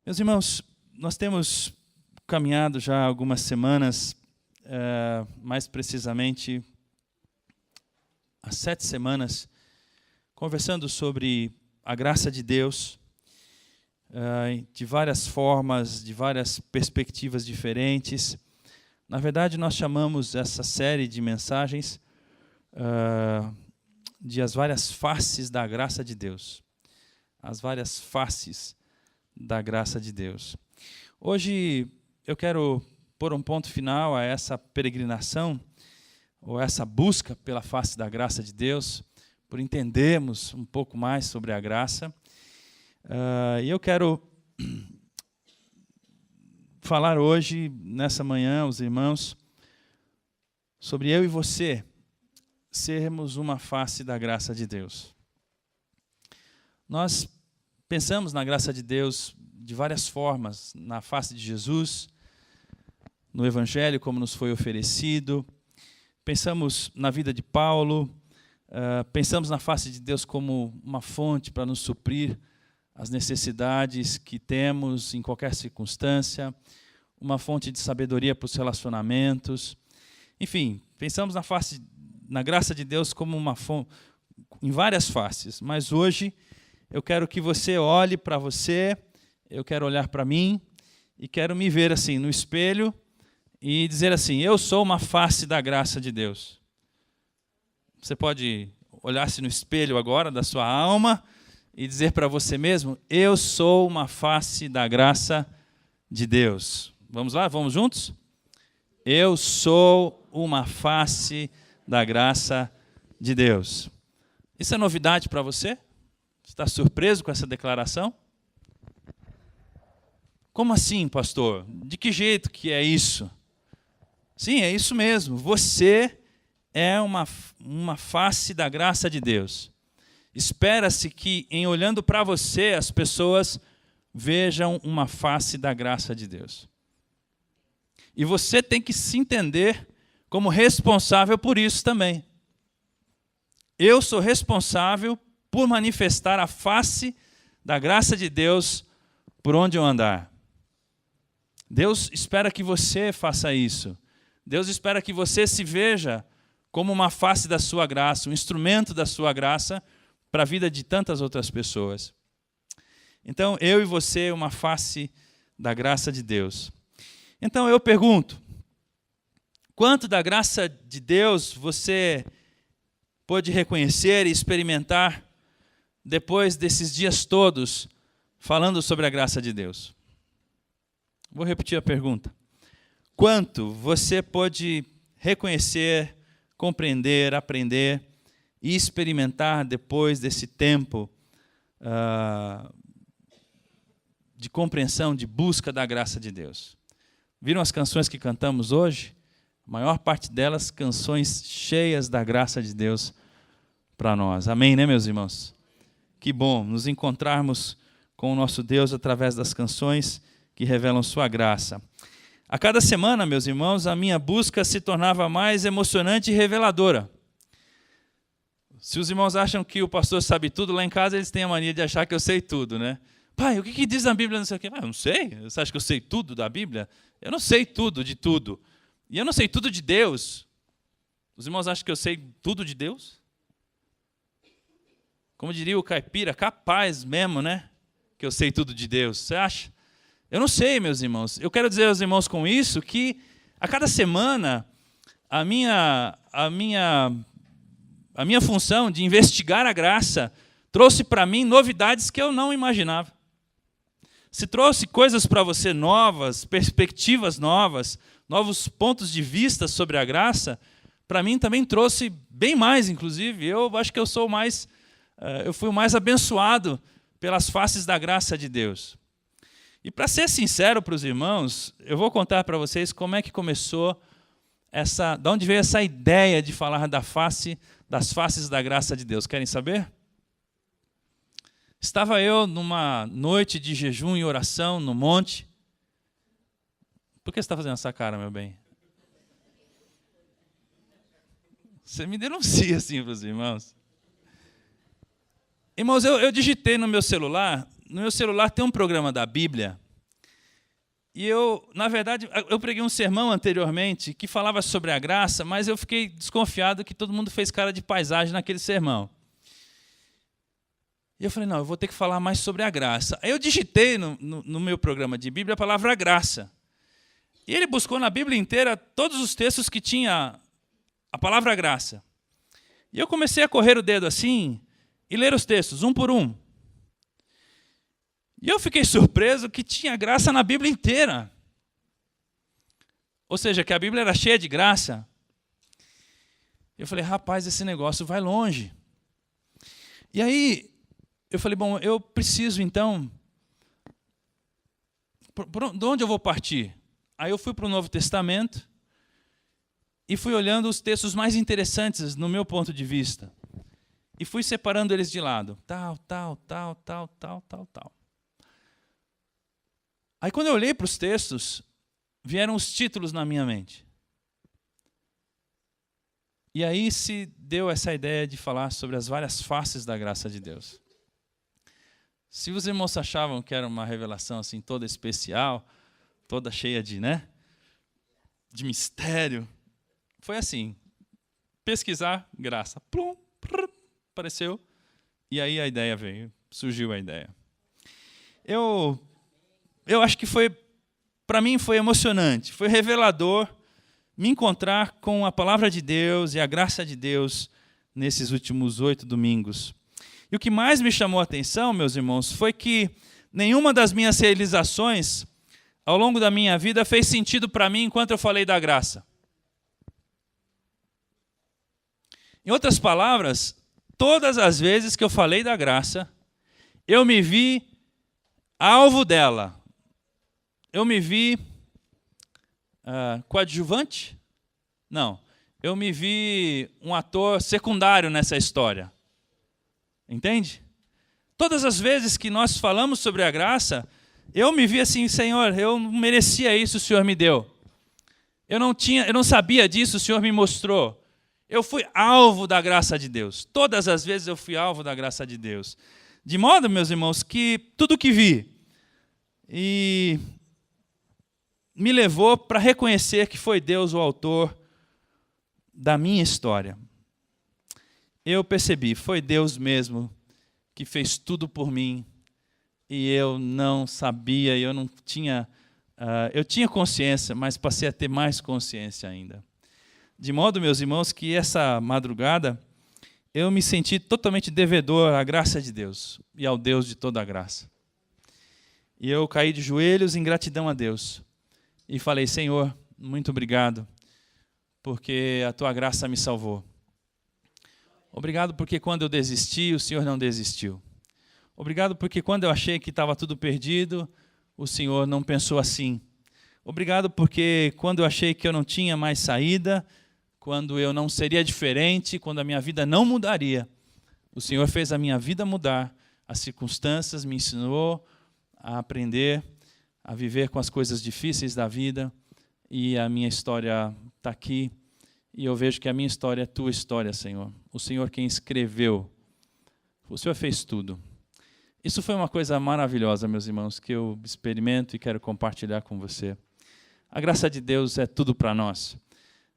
Meus irmãos, nós temos caminhado já há algumas semanas, mais precisamente há 7 semanas, conversando sobre a graça de Deus, de várias formas, de várias perspectivas diferentes. Na verdade, nós chamamos essa série de mensagens de as várias faces da graça de Deus. As várias faces da graça de Deus. Hoje eu quero pôr um ponto final a essa peregrinação, ou essa busca pela face da graça de Deus, por entendermos um pouco mais sobre a graça. E eu quero falar hoje, nessa manhã, aos irmãos, sobre eu e você sermos uma face da graça de Deus. Nós pensamos na graça de Deus de várias formas, na face de Jesus, no Evangelho como nos foi oferecido, pensamos na vida de Paulo, pensamos na face de Deus como uma fonte para nos suprir as necessidades que temos em qualquer circunstância, uma fonte de sabedoria para os relacionamentos. Enfim, pensamos na graça de Deus como uma fonte, em várias faces, mas hoje eu quero que você olhe para você, eu quero olhar para mim e quero me ver assim no espelho e dizer assim: eu sou uma face da graça de Deus. Você pode olhar-se no espelho agora da sua alma e dizer para você mesmo: eu sou uma face da graça de Deus. Vamos lá? Vamos juntos? Eu sou uma face da graça de Deus. Isso é novidade para você? Está surpreso com essa declaração? Como assim, pastor? De que jeito que é isso? Sim, é isso mesmo. Você é uma face da graça de Deus. Espera-se que, em olhando para você, as pessoas vejam uma face da graça de Deus. E você tem que se entender como responsável por isso também. Eu sou responsável por manifestar a face da graça de Deus por onde eu andar. Deus espera que você faça isso. Deus espera que você se veja como uma face da sua graça, um instrumento da sua graça para a vida de tantas outras pessoas. Então, eu e você, uma face da graça de Deus. Então, eu pergunto, quanto da graça de Deus você pôde reconhecer e experimentar depois desses dias todos falando sobre a graça de Deus? Vou repetir a pergunta. Quanto você pôde reconhecer, compreender, aprender e experimentar depois desse tempo de compreensão, de busca da graça de Deus? Viram as canções que cantamos hoje? A maior parte delas, canções cheias da graça de Deus para nós. Amém, né, meus irmãos? Que bom nos encontrarmos com o nosso Deus através das canções que revelam sua graça. A cada semana, meus irmãos, a minha busca se tornava mais emocionante e reveladora. Se os irmãos acham que o pastor sabe tudo, lá em casa eles têm a mania de achar que eu sei tudo, né? Pai, o que diz na Bíblia? Não sei o quê. Eu não sei. Você acha que eu sei tudo da Bíblia? Eu não sei tudo de tudo. E eu não sei tudo de Deus. Os irmãos acham que eu sei tudo de Deus? Como diria o caipira, capaz mesmo, né? Que eu sei tudo de Deus. Você acha? Eu não sei, meus irmãos. Eu quero dizer aos irmãos com isso que a cada semana a minha função de investigar a graça trouxe para mim novidades que eu não imaginava. Se trouxe coisas para você novas, perspectivas novas, novos pontos de vista sobre a graça, para mim também trouxe bem mais, inclusive. Eu acho que eu fui o mais abençoado pelas faces da graça de Deus. E para ser sincero para os irmãos, eu vou contar para vocês como é que começou de onde veio essa ideia de falar das faces da graça de Deus. Querem saber? Estava eu numa noite de jejum e oração no monte. Por que você está fazendo essa cara, meu bem? Você me denuncia assim para os irmãos. Irmãos, eu digitei no meu celular tem um programa da Bíblia E eu, na verdade, eu preguei um sermão anteriormente que falava sobre a graça, mas eu fiquei desconfiado que todo mundo fez cara de paisagem naquele sermão. E eu falei, não, eu vou ter que falar mais sobre a graça. Aí eu digitei no meu programa de Bíblia a palavra graça. E ele buscou na Bíblia inteira todos os textos que tinha a palavra graça. E eu comecei a correr o dedo assim e ler os textos, um por um. E eu fiquei surpreso que tinha graça na Bíblia inteira. Ou seja, que a Bíblia era cheia de graça. Eu falei, rapaz, esse negócio vai longe. E aí, eu falei, bom, eu preciso então... De onde eu vou partir? Aí eu fui para o Novo Testamento e fui olhando os textos mais interessantes no meu ponto de vista. E fui separando eles de lado. Tal. Aí, quando eu olhei para os textos, vieram os títulos na minha mente. E aí se deu essa ideia de falar sobre as várias faces da graça de Deus. Se os irmãos achavam que era uma revelação assim toda especial, toda cheia de, de mistério, foi assim, pesquisar graça. Plum, apareceu, e aí a ideia veio, surgiu a ideia. Eu acho que para mim foi emocionante, foi revelador me encontrar com a palavra de Deus e a graça de Deus nesses últimos 8 domingos. E o que mais me chamou a atenção, meus irmãos, foi que nenhuma das minhas realizações ao longo da minha vida fez sentido para mim enquanto eu falei da graça. Em outras palavras, todas as vezes que eu falei da graça, eu me vi alvo dela. Eu me vi coadjuvante? Não. Eu me vi um ator secundário nessa história. Entende? Todas as vezes que nós falamos sobre a graça, eu me vi assim, Senhor, eu não merecia isso, o Senhor me deu. Eu não sabia disso, o Senhor me mostrou. Eu fui alvo da graça de Deus. Todas as vezes eu fui alvo da graça de Deus. De modo, meus irmãos, que tudo que vi e me levou para reconhecer que foi Deus o autor da minha história. Eu percebi, foi Deus mesmo que fez tudo por mim e eu não sabia, eu não tinha, eu tinha consciência, mas passei a ter mais consciência ainda. De modo, meus irmãos, que essa madrugada eu me senti totalmente devedor à graça de Deus e ao Deus de toda a graça. E eu caí de joelhos em gratidão a Deus e falei, Senhor, muito obrigado, porque a tua graça me salvou. Obrigado porque quando eu desisti, o Senhor não desistiu. Obrigado porque quando eu achei que estava tudo perdido, o Senhor não pensou assim. Obrigado porque quando eu achei que eu não tinha mais saída, quando eu não seria diferente, quando a minha vida não mudaria, o Senhor fez a minha vida mudar, as circunstâncias me ensinou a aprender, a viver com as coisas difíceis da vida, e a minha história está aqui, e eu vejo que a minha história é a tua história, Senhor. O Senhor quem escreveu, o Senhor fez tudo. Isso foi uma coisa maravilhosa, meus irmãos, que eu experimento e quero compartilhar com você. A graça de Deus é tudo para nós.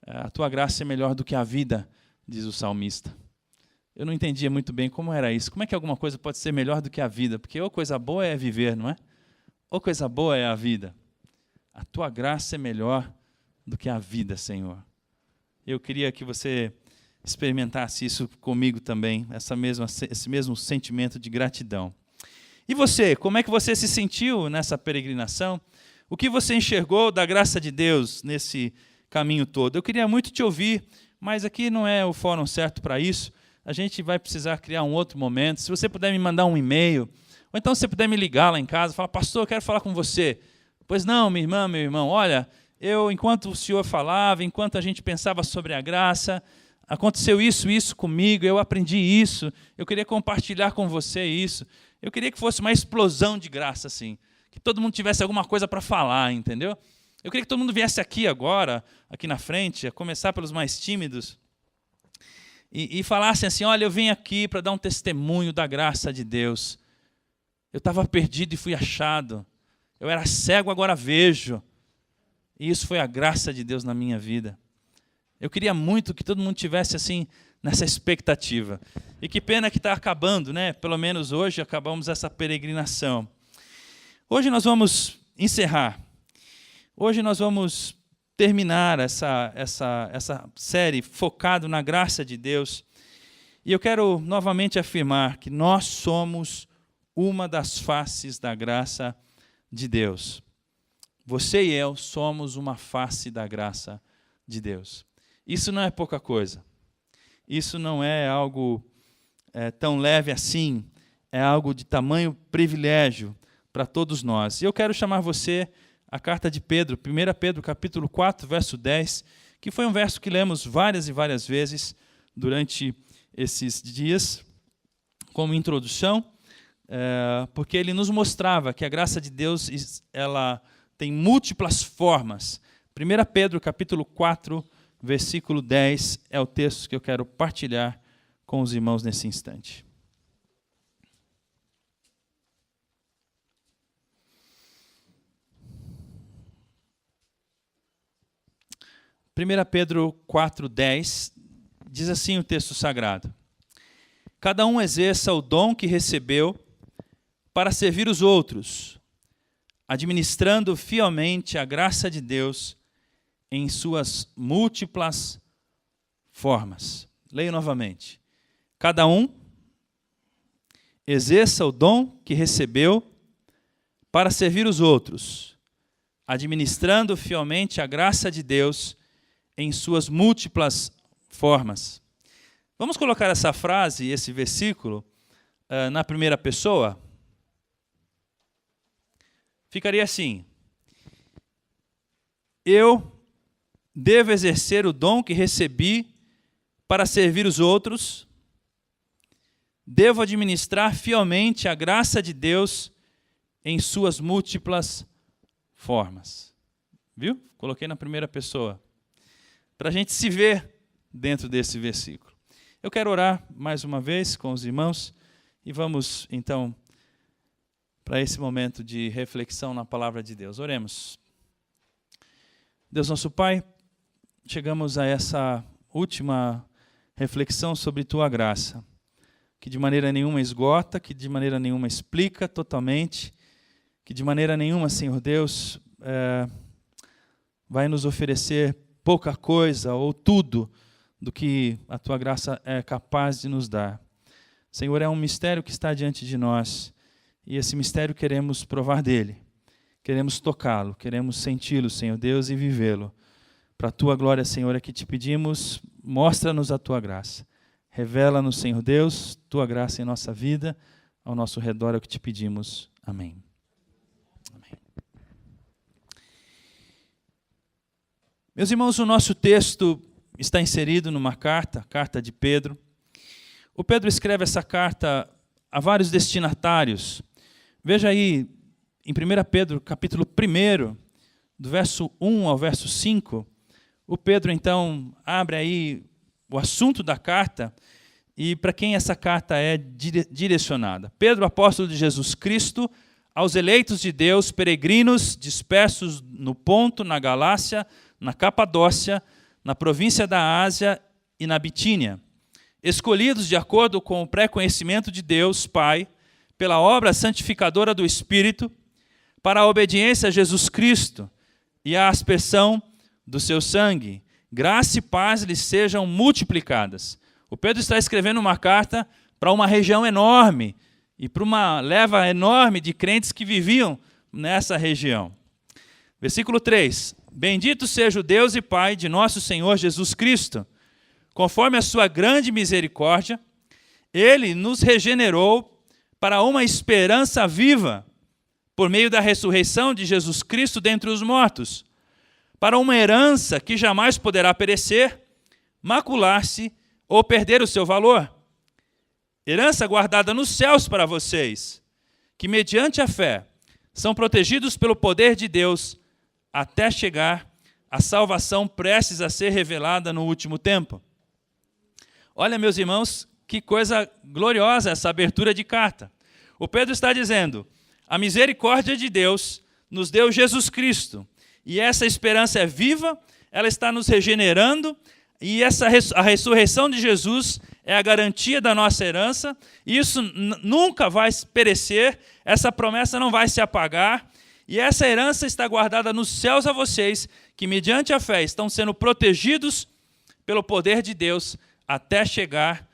A tua graça é melhor do que a vida, diz o salmista. Eu não entendia muito bem como era isso. Como é que alguma coisa pode ser melhor do que a vida? Porque ou coisa boa é viver, não é? Ou coisa boa é a vida. A tua graça é melhor do que a vida, Senhor. Eu queria que você experimentasse isso comigo também, esse mesmo sentimento de gratidão. E você, como é que você se sentiu nessa peregrinação? O que você enxergou da graça de Deus nesse caminho todo? Eu queria muito te ouvir, mas aqui não é o fórum certo para isso. A gente vai precisar criar um outro momento. Se você puder me mandar um e-mail, ou então se você puder me ligar lá em casa, falar, pastor, eu quero falar com você. Pois não, minha irmã, meu irmão, olha, enquanto o senhor falava, enquanto a gente pensava sobre a graça, aconteceu isso comigo, eu aprendi isso, eu queria compartilhar com você isso. Eu queria que fosse uma explosão de graça, assim, que todo mundo tivesse alguma coisa para falar, entendeu? Eu queria que todo mundo viesse aqui agora, aqui na frente, a começar pelos mais tímidos, e falassem assim, olha, eu vim aqui para dar um testemunho da graça de Deus. Eu estava perdido e fui achado. Eu era cego, agora vejo. E isso foi a graça de Deus na minha vida. Eu queria muito que todo mundo tivesse assim, nessa expectativa. E que pena que está acabando, né? Pelo menos hoje acabamos essa peregrinação. Hoje nós vamos encerrar. Hoje nós vamos terminar essa série focado na graça de Deus. E eu quero novamente afirmar que nós somos uma das faces da graça de Deus. Você e eu somos uma face da graça de Deus. Isso não é pouca coisa. Isso não é algo tão leve assim. É algo de tamanho privilégio para todos nós. E eu quero chamar você à carta de Pedro, 1 Pedro capítulo 4, verso 10, que foi um verso que lemos várias e várias vezes durante esses dias, como introdução, porque ele nos mostrava que a graça de Deus ela tem múltiplas formas. 1 Pedro capítulo 4, versículo 10 é o texto que eu quero partilhar com os irmãos nesse instante. Primeira Pedro 4, 10, diz assim o texto sagrado: cada um exerça o dom que recebeu para servir os outros, administrando fielmente a graça de Deus em suas múltiplas formas. Leio novamente. Cada um exerça o dom que recebeu para servir os outros, administrando fielmente a graça de Deus em suas múltiplas formas. Vamos colocar essa frase, esse versículo, na primeira pessoa? Ficaria assim: eu devo exercer o dom que recebi para servir os outros, devo administrar fielmente a graça de Deus em suas múltiplas formas. Viu? Coloquei na primeira pessoa, para a gente se ver dentro desse versículo. Eu quero orar mais uma vez com os irmãos e vamos, então, para esse momento de reflexão na palavra de Deus. Oremos. Deus nosso Pai, chegamos a essa última reflexão sobre Tua graça, que de maneira nenhuma esgota, que de maneira nenhuma explica totalmente, que de maneira nenhuma, Senhor Deus, vai nos oferecer pouca coisa ou tudo do que a Tua graça é capaz de nos dar. Senhor, é um mistério que está diante de nós, e esse mistério queremos provar dele, queremos tocá-lo, queremos senti-lo, Senhor Deus, e vivê-lo. Para a Tua glória, Senhor, é que te pedimos, mostra-nos a Tua graça. Revela-nos, Senhor Deus, Tua graça em nossa vida, ao nosso redor é o que te pedimos. Amém. Amém. Meus irmãos, o nosso texto está inserido numa carta de Pedro. O Pedro escreve essa carta a vários destinatários. Veja aí, em 1 Pedro, capítulo 1, do verso 1 ao verso 5, o Pedro, então, abre aí o assunto da carta e para quem essa carta é direcionada. Pedro, apóstolo de Jesus Cristo, aos eleitos de Deus, peregrinos dispersos no Ponto, na Galácia, na Capadócia, na província da Ásia e na Bitínia, escolhidos de acordo com o pré-conhecimento de Deus, Pai, pela obra santificadora do Espírito, para a obediência a Jesus Cristo e a aspersão do seu sangue. Graça e paz lhes sejam multiplicadas. O Pedro está escrevendo uma carta para uma região enorme e para uma leva enorme de crentes que viviam nessa região. Versículo 3. Bendito seja o Deus e Pai de nosso Senhor Jesus Cristo. Conforme a sua grande misericórdia, Ele nos regenerou para uma esperança viva, por meio da ressurreição de Jesus Cristo dentre os mortos, para uma herança que jamais poderá perecer, macular-se ou perder o seu valor. Herança guardada nos céus para vocês, que mediante a fé são protegidos pelo poder de Deus até chegar à salvação prestes a ser revelada no último tempo. Olha, meus irmãos, que coisa gloriosa essa abertura de carta. O Pedro está dizendo: a misericórdia de Deus nos deu Jesus Cristo. E essa esperança é viva, ela está nos regenerando, e a ressurreição de Jesus é a garantia da nossa herança. Isso nunca vai perecer, essa promessa não vai se apagar, e essa herança está guardada nos céus a vocês, que mediante a fé estão sendo protegidos pelo poder de Deus até chegar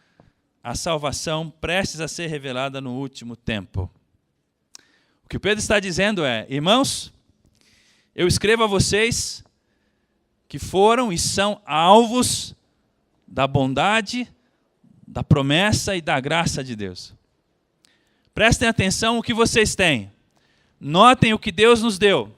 à salvação prestes a ser revelada no último tempo. O que o Pedro está dizendo é: irmãos, eu escrevo a vocês que foram e são alvos da bondade, da promessa e da graça de Deus. Prestem atenção no que vocês têm. Notem o que Deus nos deu.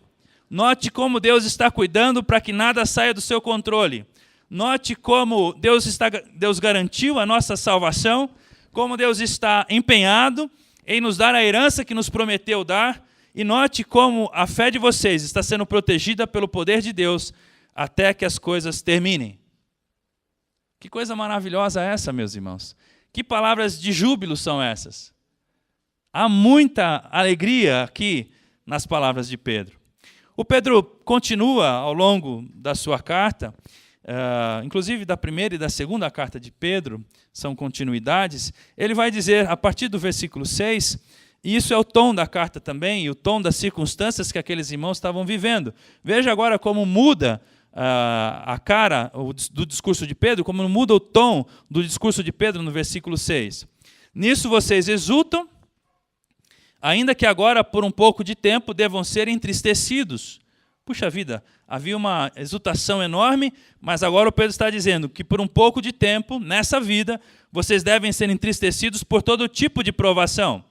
Note como Deus está cuidando para que nada saia do seu controle. Note como Deus garantiu a nossa salvação, como Deus está empenhado em nos dar a herança que nos prometeu dar, e note como a fé de vocês está sendo protegida pelo poder de Deus até que as coisas terminem. Que coisa maravilhosa é essa, meus irmãos? Que palavras de júbilo são essas? Há muita alegria aqui nas palavras de Pedro. O Pedro continua ao longo da sua carta, inclusive da primeira e da segunda carta de Pedro, são continuidades. Ele vai dizer, a partir do versículo 6, e isso é o tom da carta também, e o tom das circunstâncias que aqueles irmãos estavam vivendo. Veja agora como muda a cara do discurso de Pedro, como muda o tom do discurso de Pedro no versículo 6. Nisso vocês exultam, ainda que agora, por um pouco de tempo, devam ser entristecidos. Puxa vida, havia uma exultação enorme, mas agora o Pedro está dizendo que por um pouco de tempo, nessa vida, vocês devem ser entristecidos por todo tipo de provação.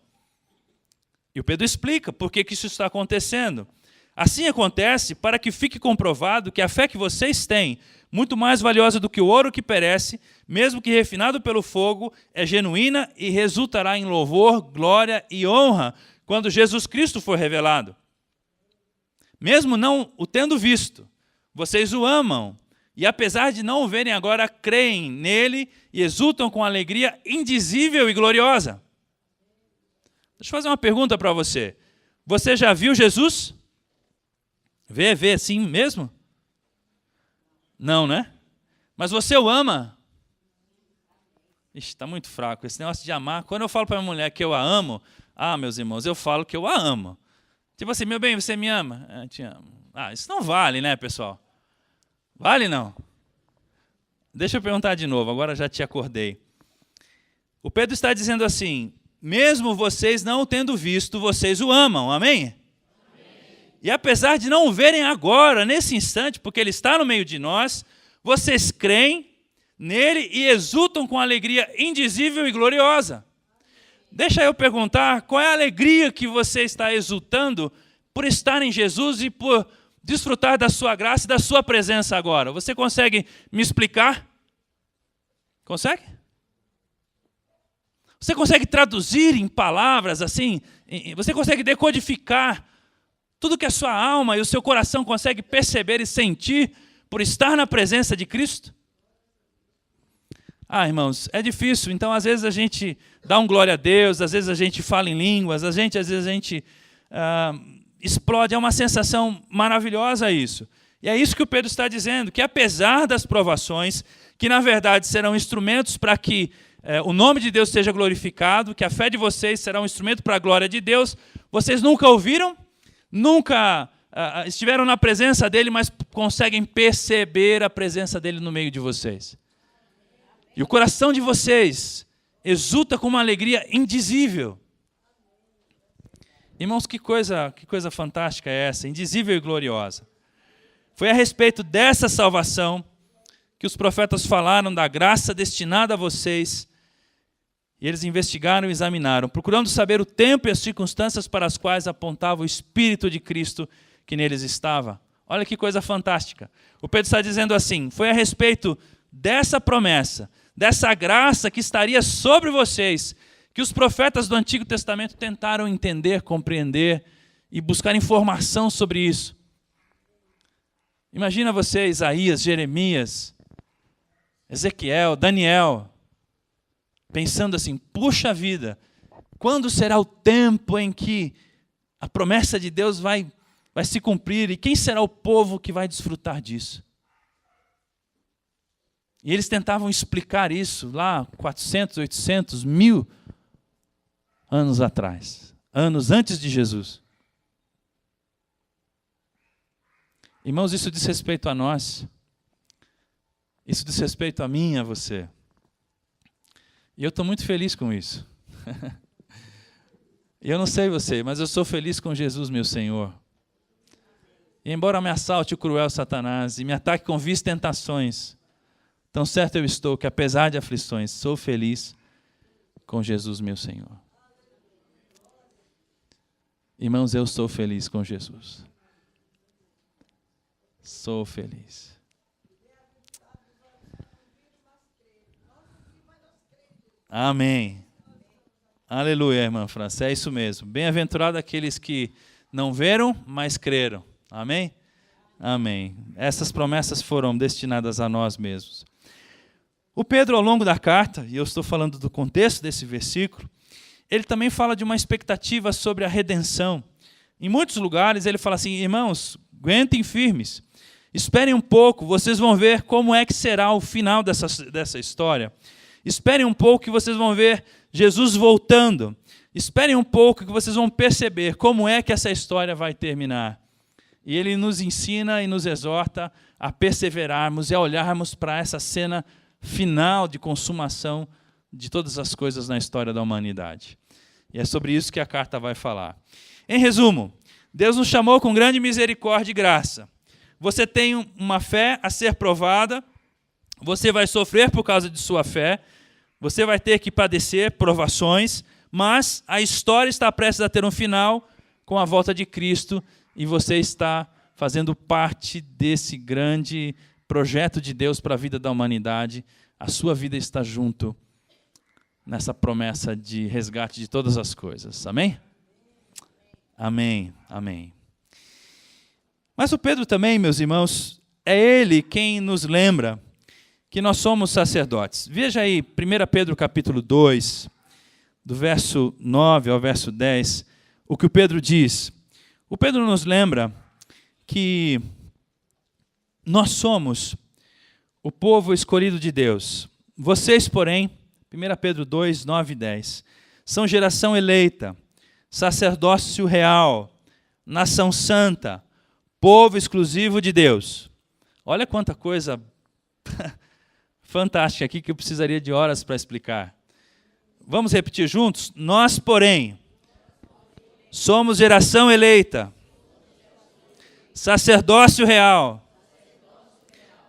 E o Pedro explica por que isso está acontecendo. Assim acontece para que fique comprovado que a fé que vocês têm, muito mais valiosa do que o ouro que perece, mesmo que refinado pelo fogo, é genuína e resultará em louvor, glória e honra quando Jesus Cristo for revelado. Mesmo não o tendo visto, vocês o amam, e apesar de não o verem agora, creem nele e exultam com alegria indizível e gloriosa. Deixa eu fazer uma pergunta para você. Você já viu Jesus? Vê assim mesmo? Não, né? Mas você o ama? Ixi, está muito fraco esse negócio de amar. Quando eu falo para minha mulher que eu a amo, meus irmãos, eu falo que eu a amo. Tipo assim, meu bem, você me ama? Eu te amo. Isso não vale, né, pessoal? Vale não? Deixa eu perguntar de novo, agora já te acordei. O Pedro está dizendo assim, mesmo vocês não o tendo visto, vocês o amam, amém? E apesar de não o verem agora, nesse instante, porque ele está no meio de nós, vocês creem nele e exultam com alegria indizível e gloriosa. Deixa eu perguntar, qual é a alegria que você está exultando por estar em Jesus e por desfrutar da sua graça e da sua presença agora? Você consegue me explicar? Consegue? Você consegue traduzir em palavras assim? Você consegue decodificar tudo que a sua alma e o seu coração consegue perceber e sentir por estar na presença de Cristo? Irmãos, é difícil. Então, às vezes a gente dá um glória a Deus, às vezes a gente fala em línguas, às vezes a gente explode. É uma sensação maravilhosa isso. E é isso que o Pedro está dizendo, que apesar das provações, que na verdade serão instrumentos para que o nome de Deus seja glorificado, que a fé de vocês será um instrumento para a glória de Deus, vocês nunca ouviram, nunca estiveram na presença dele, mas conseguem perceber a presença dele no meio de vocês. E o coração de vocês exulta com uma alegria indizível. Irmãos, que coisa fantástica é essa, indizível e gloriosa. Foi a respeito dessa salvação que os profetas falaram da graça destinada a vocês. E eles investigaram e examinaram, procurando saber o tempo e as circunstâncias para as quais apontava o Espírito de Cristo que neles estava. Olha que coisa fantástica. O Pedro está dizendo assim, foi a respeito dessa promessa, dessa graça que estaria sobre vocês, que os profetas do Antigo Testamento tentaram entender, compreender e buscar informação sobre isso. Imagina você, Isaías, Jeremias, Ezequiel, Daniel, pensando assim, puxa vida, quando será o tempo em que a promessa de Deus vai vai se cumprir, e quem será o povo que vai desfrutar disso? E eles tentavam explicar isso lá 400, 800, 1000 anos atrás, anos antes de Jesus. Irmãos, isso diz respeito a nós. Isso diz respeito a mim e a você. E eu estou muito feliz com isso. E eu não sei você, mas eu sou feliz com Jesus, meu Senhor. E embora me assalte o cruel Satanás e me ataque com vis tentações, tão certo eu estou que, apesar de aflições, sou feliz com Jesus, meu Senhor. Irmãos, eu sou feliz com Jesus. Sou feliz. Amém. Aleluia, irmã França, é isso mesmo. Bem-aventurado aqueles que não viram, mas creram. Amém? Amém. Essas promessas foram destinadas a nós mesmos. O Pedro, ao longo da carta, e eu estou falando do contexto desse versículo, ele também fala de uma expectativa sobre a redenção. Em muitos lugares ele fala assim: irmãos, aguentem firmes, esperem um pouco, vocês vão ver como é que será o final dessa história. Esperem um pouco que vocês vão ver Jesus voltando. Esperem um pouco que vocês vão perceber como é que essa história vai terminar. E ele nos ensina e nos exorta a perseverarmos e a olharmos para essa cena final de consumação de todas as coisas na história da humanidade. E é sobre isso que a carta vai falar. Em resumo, Deus nos chamou com grande misericórdia e graça. Você tem uma fé a ser provada, você vai sofrer por causa de sua fé, você vai ter que padecer provações, mas a história está prestes a ter um final com a volta de Cristo e você está fazendo parte desse grande projeto de Deus para a vida da humanidade. A sua vida está junto nessa promessa de resgate de todas as coisas. Amém? Amém, amém. Mas o Pedro também, meus irmãos, é ele quem nos lembra que nós somos sacerdotes. Veja aí, 1 Pedro capítulo 2, do verso 9 ao verso 10, o que o Pedro diz. O Pedro nos lembra que nós somos o povo escolhido de Deus. Vocês, porém, 1 Pedro 2, 9 e 10, são geração eleita, sacerdócio real, nação santa, povo exclusivo de Deus. Olha quanta coisa fantástica aqui que eu precisaria de horas para explicar. Vamos repetir juntos? Nós, porém, somos geração eleita, sacerdócio real,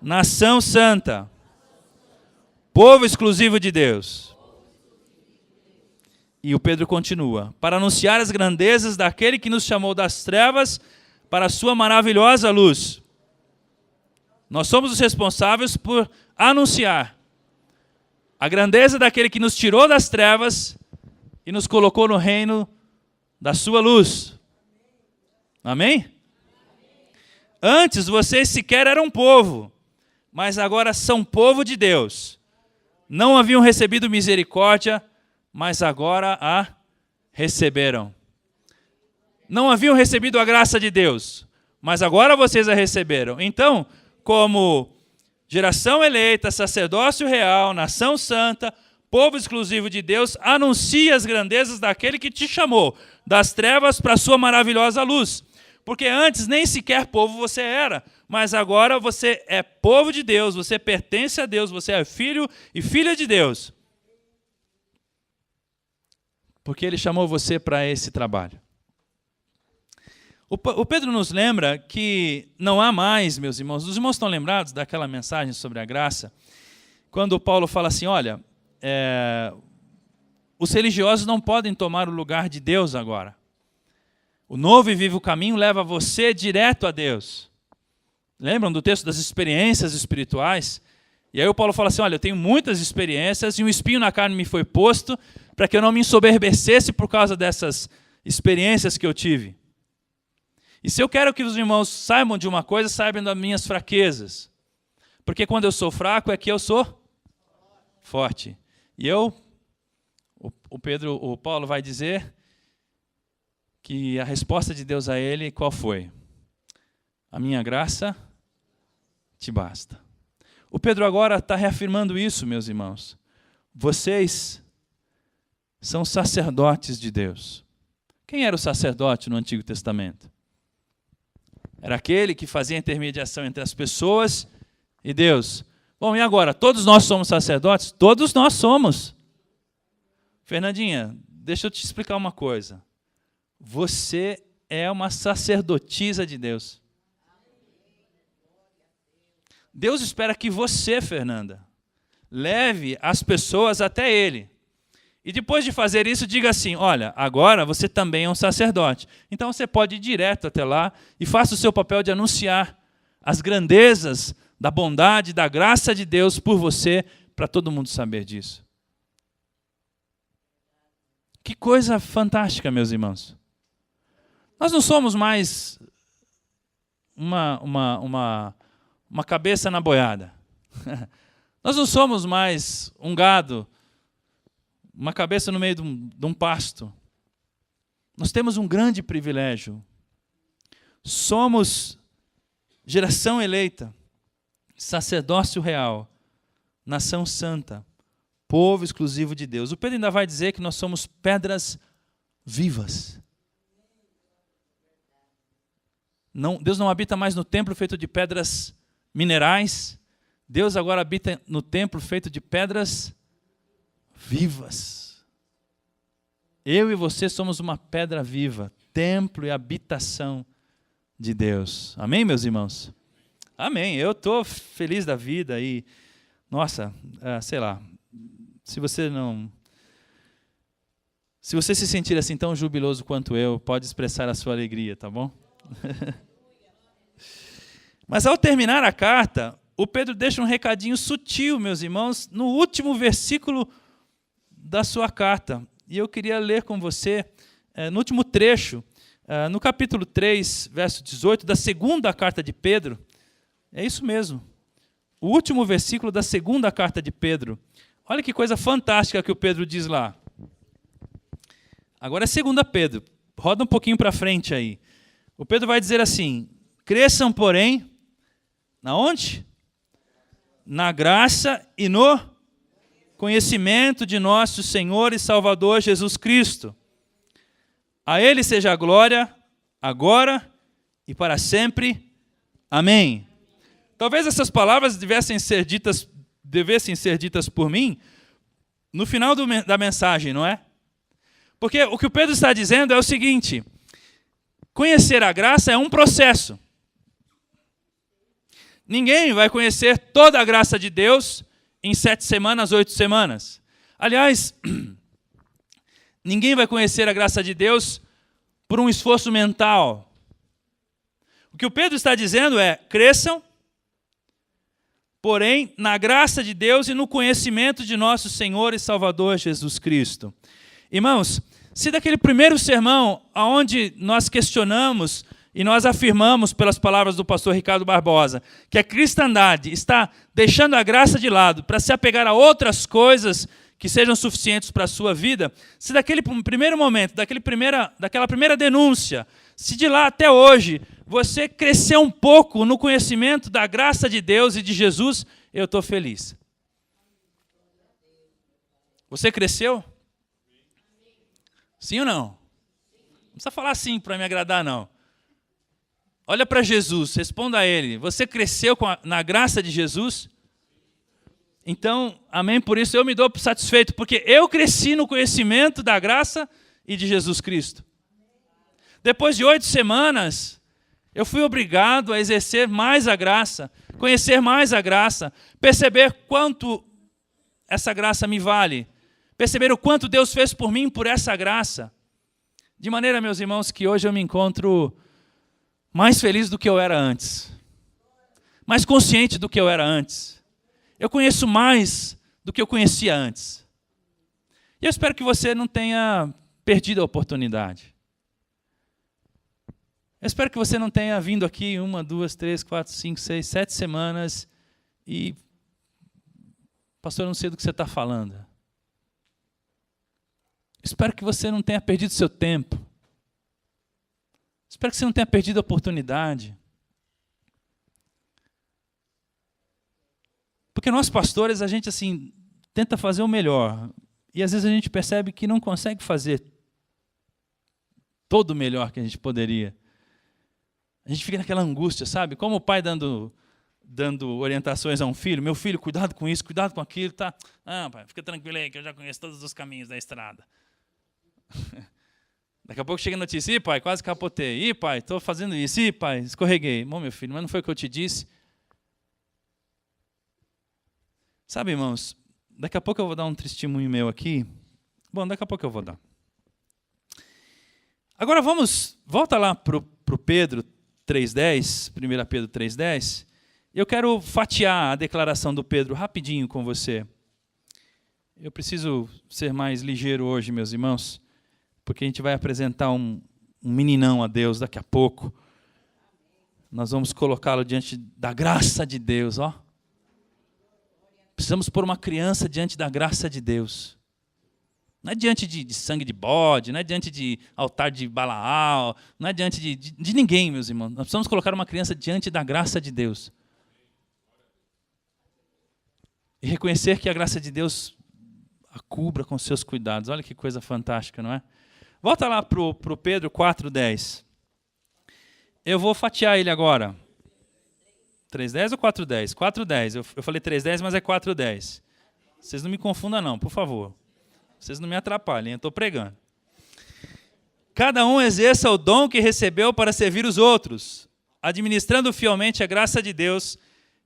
nação santa, povo exclusivo de Deus. E o Pedro continua: para anunciar as grandezas daquele que nos chamou das trevas para a sua maravilhosa luz. Nós somos os responsáveis por anunciar a grandeza daquele que nos tirou das trevas e nos colocou no reino da sua luz. Amém? Antes vocês sequer eram povo, mas agora são povo de Deus. Não haviam recebido misericórdia, mas agora a receberam. Não haviam recebido a graça de Deus, mas agora vocês a receberam. Então, como geração eleita, sacerdócio real, nação santa, povo exclusivo de Deus, anuncia as grandezas daquele que te chamou das trevas para a sua maravilhosa luz. Porque antes nem sequer povo você era, mas agora você é povo de Deus, você pertence a Deus, você é filho e filha de Deus. Porque Ele chamou você para esse trabalho. O Pedro nos lembra que não há mais, meus irmãos, os irmãos estão lembrados daquela mensagem sobre a graça, quando Paulo fala assim, olha, os religiosos não podem tomar o lugar de Deus agora. O novo e vivo caminho leva você direto a Deus. Lembram do texto das experiências espirituais? E aí o Paulo fala assim, olha, eu tenho muitas experiências e um espinho na carne me foi posto para que eu não me ensoberbecesse por causa dessas experiências que eu tive. E se eu quero que os irmãos saibam de uma coisa, saibam das minhas fraquezas. Porque quando eu sou fraco é que eu sou forte. E o Paulo vai dizer que a resposta de Deus a ele, qual foi? A minha graça te basta. O Pedro agora está reafirmando isso, meus irmãos. Vocês são sacerdotes de Deus. Quem era o sacerdote no Antigo Testamento? Era aquele que fazia a intermediação entre as pessoas e Deus. Bom, e agora? Todos nós somos sacerdotes? Todos nós somos. Fernandinha, deixa eu te explicar uma coisa. Você é uma sacerdotisa de Deus. Deus espera que você, Fernanda, leve as pessoas até Ele. E depois de fazer isso, diga assim, olha, agora você também é um sacerdote. Então você pode ir direto até lá e faça o seu papel de anunciar as grandezas da bondade, da graça de Deus por você, para todo mundo saber disso. Que coisa fantástica, meus irmãos. Nós não somos mais uma cabeça na boiada. Nós não somos mais um gado, uma cabeça no meio de um pasto. Nós temos um grande privilégio. Somos geração eleita, sacerdócio real, nação santa, povo exclusivo de Deus. O Pedro ainda vai dizer que nós somos pedras vivas. Deus não habita mais no templo feito de pedras minerais. Deus agora habita no templo feito de pedras vivas. Eu e você somos uma pedra viva, templo e habitação de Deus. Amém, meus irmãos? Amém. Eu estou feliz da vida e, nossa, sei lá, se você se sentir assim tão jubiloso quanto eu, pode expressar a sua alegria, tá bom? Mas ao terminar a carta, o Pedro deixa um recadinho sutil, meus irmãos, no último versículo da sua carta. E eu queria ler com você, no último trecho, no capítulo 3, verso 18, da segunda carta de Pedro. É isso mesmo. O último versículo da segunda carta de Pedro. Olha que coisa fantástica que o Pedro diz lá. Agora é 2 Pedro. Roda um pouquinho para frente aí. O Pedro vai dizer assim, cresçam, porém, na onde? Na graça e no conhecimento de nosso Senhor e Salvador Jesus Cristo. A Ele seja a glória, agora e para sempre. Amém. Talvez essas palavras devessem ser ditas por mim no final da mensagem, não é? Porque o que o Pedro está dizendo é o seguinte, conhecer a graça é um processo. Ninguém vai conhecer toda a graça de Deus em 7 semanas, 8 semanas. Aliás, ninguém vai conhecer a graça de Deus por um esforço mental. O que o Pedro está dizendo é, cresçam, porém, na graça de Deus e no conhecimento de nosso Senhor e Salvador Jesus Cristo. Irmãos, se daquele primeiro sermão, onde nós questionamos e nós afirmamos pelas palavras do pastor Ricardo Barbosa, que a cristandade está deixando a graça de lado para se apegar a outras coisas que sejam suficientes para a sua vida, se daquele primeiro momento, daquela primeira denúncia, se de lá até hoje você cresceu um pouco no conhecimento da graça de Deus e de Jesus, eu estou feliz. Você cresceu? Sim ou não? Não precisa falar sim para me agradar, não. Olha para Jesus, responda a Ele. Você cresceu na graça de Jesus? Então, amém, por isso eu me dou satisfeito, porque eu cresci no conhecimento da graça e de Jesus Cristo. Depois de 8 semanas, eu fui obrigado a exercer mais a graça, conhecer mais a graça, perceber quanto essa graça me vale, perceber o quanto Deus fez por mim por essa graça. De maneira, meus irmãos, que hoje eu me encontro mais feliz do que eu era antes, mais consciente do que eu era antes. Eu conheço mais do que eu conhecia antes. E eu espero que você não tenha perdido a oportunidade. Eu espero que você não tenha vindo aqui 1, 2, 3, 4, 5, 6, 7 semanas e, pastor, eu não sei do que você está falando. Espero que você não tenha perdido seu tempo. Espero que você não tenha perdido a oportunidade. Porque nós pastores, a gente assim tenta fazer o melhor. E às vezes a gente percebe que não consegue fazer todo o melhor que a gente poderia. A gente fica naquela angústia, sabe? Como o pai dando orientações a um filho. Meu filho, cuidado com isso, cuidado com aquilo. Tá? Ah, pai, fica tranquilo aí que eu já conheço todos os caminhos da estrada. Daqui a pouco chega a notícia. Ih, pai, quase capotei. Ih, pai, estou fazendo isso. Ih, pai, escorreguei. Bom, meu filho, mas não foi o que eu te disse. Sabe, irmãos, daqui a pouco eu vou dar um testemunho meu aqui. Bom, daqui a pouco eu vou dar. Agora volta lá para o Pedro 3,10, 1 Pedro 3,10. Eu quero fatiar a declaração do Pedro rapidinho com você. Eu preciso ser mais ligeiro hoje, meus irmãos, porque a gente vai apresentar um meninão a Deus daqui a pouco. Nós vamos colocá-lo diante da graça de Deus, ó. Precisamos pôr uma criança diante da graça de Deus. Não é diante de sangue de bode, não é diante de altar de Balaal, não é diante de ninguém, meus irmãos. Nós precisamos colocar uma criança diante da graça de Deus. E reconhecer que a graça de Deus a cubra com seus cuidados. Olha que coisa fantástica, não é? Volta lá para o Pedro 4,10. Eu vou fatiar ele agora. 3,10 ou 4,10? 4,10. Eu falei 3,10, mas é 4,10. Vocês não me confundam não, por favor. Vocês não me atrapalhem, eu estou pregando. Cada um exerça o dom que recebeu para servir os outros, administrando fielmente a graça de Deus